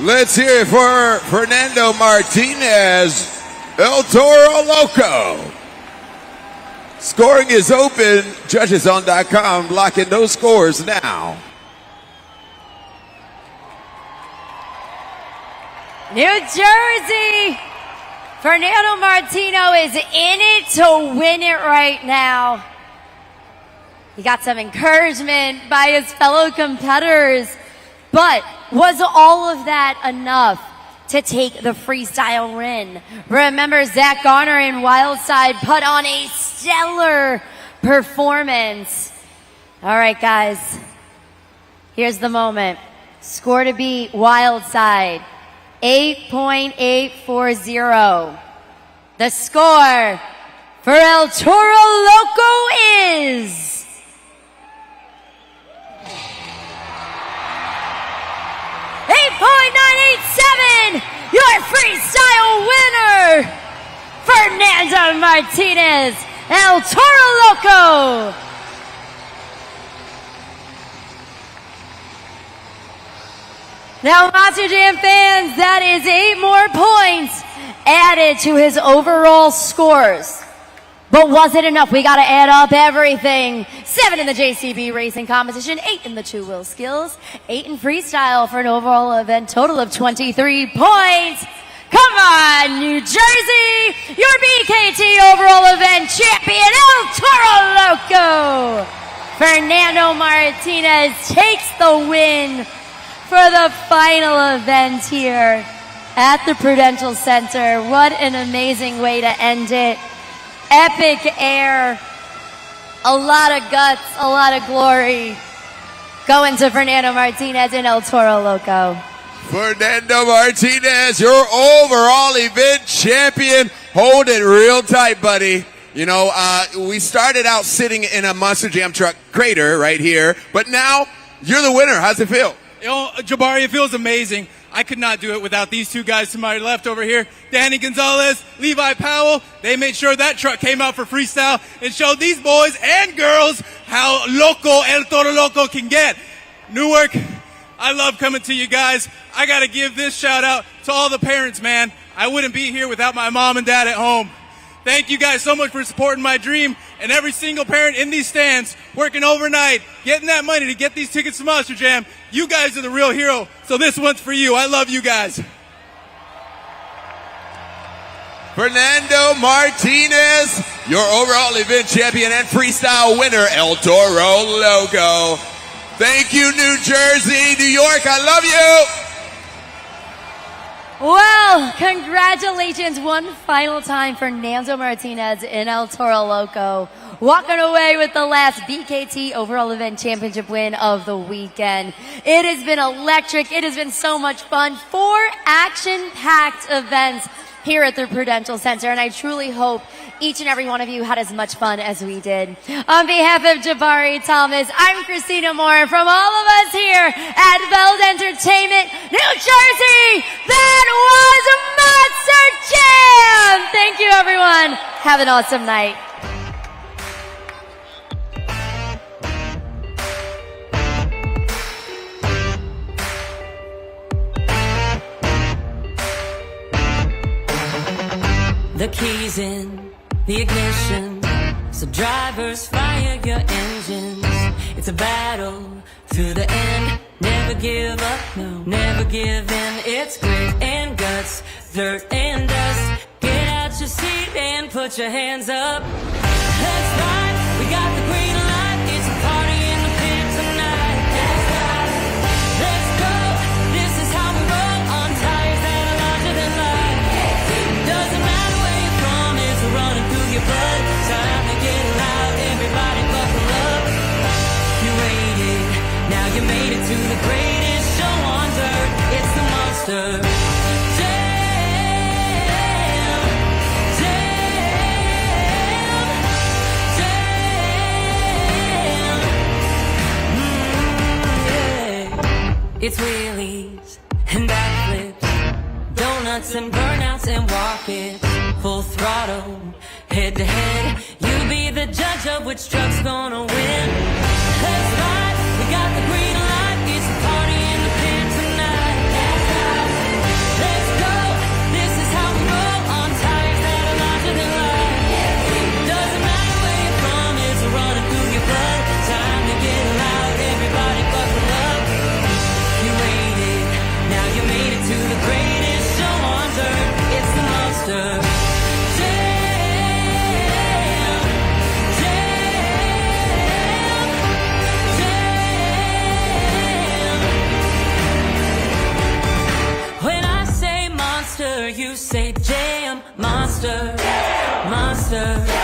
Let's hear it for Fernando Martinez, El Toro Loco. Scoring is open. Judgeson.com locking those scores now. New Jersey. Fernando Martino is in it to win it right now. He got some encouragement by his fellow competitors, but was all of that enough to take the freestyle win? Remember, Zach Garner and Wildside put on a stellar performance. All right, guys, here's the moment. Score to beat Wildside, 8.840. The score for El Toro Loco is 8.987. Your freestyle winner, Fernando Martinez, El Toro Loco. Now, Monster Jam fans, that is 8 more points added to his overall scores. But was it enough? We got to add up everything. 7 in the JCB racing competition, 8 in the two-wheel skills, 8 in freestyle for an overall event total of 23 points. Come on, New Jersey! Your BKT overall event champion, El Toro Loco! Fernando Martinez takes the win for the final event here at the Prudential Center. What an amazing way to end it. Epic air, a lot of guts, a lot of glory going to Fernando Martinez and El Toro Loco. Fernando Martinez, your overall event champion. Hold it real tight, buddy. You know, we started out sitting in a Monster Jam truck crater right here, but now you're the winner. How's it feel? You know, Jabari, it feels amazing. I could not do it without these two guys to my left over here. Danny Gonzalez, Levi Powell. They made sure that truck came out for freestyle and showed these boys and girls how loco El Toro Loco can get. Newark, I love coming to you guys. I got to give this shout out to all the parents, man. I wouldn't be here without my mom and dad at home. Thank you guys so much for supporting my dream, and every single parent in these stands working overnight, getting that money to get these tickets to Monster Jam. You guys are the real hero, so this one's for you. I love you guys. Fernando Martinez, your overall event champion and freestyle winner, El Toro Loco. Thank you, New Jersey, New York, I love you. Well, congratulations one final time for Fernando Martinez and El Toro Loco, walking away with the last BKT overall event championship win of the weekend. It has been electric. It has been so much fun. 4 action-packed events here at the Prudential Center, and I truly hope each and every one of you had as much fun as we did. On behalf of Jabari Thomas, I'm Christina Moore. From all of us here at Veld Entertainment, New Jersey, that was Monster Jam! Thank you, everyone. Have an awesome night. The keys in the ignition, so drivers fire your engines. It's a battle to the end. Never give up, no, never give in. It's grit and guts, dirt and dust. Get out your seat and put your hands up. Let's ride, we got the green light. It's a party in the pit tonight. Let's ride, let's go. This is how we roll on tires that are larger than life. Doesn't matter where you're from, it's running through your blood. Time to get loud, everybody buckle up. You waited, now you made it to the greatest show on dirt. It's the Monster Jam, yeah. It's wheelies and backflips, donuts and burnouts and walk-its. Full throttle, head to head. You be the judge of which truck's gonna win. Let's ride, we got the green light. It's a party in the pit tonight. Let's ride. say jam, monster, monster.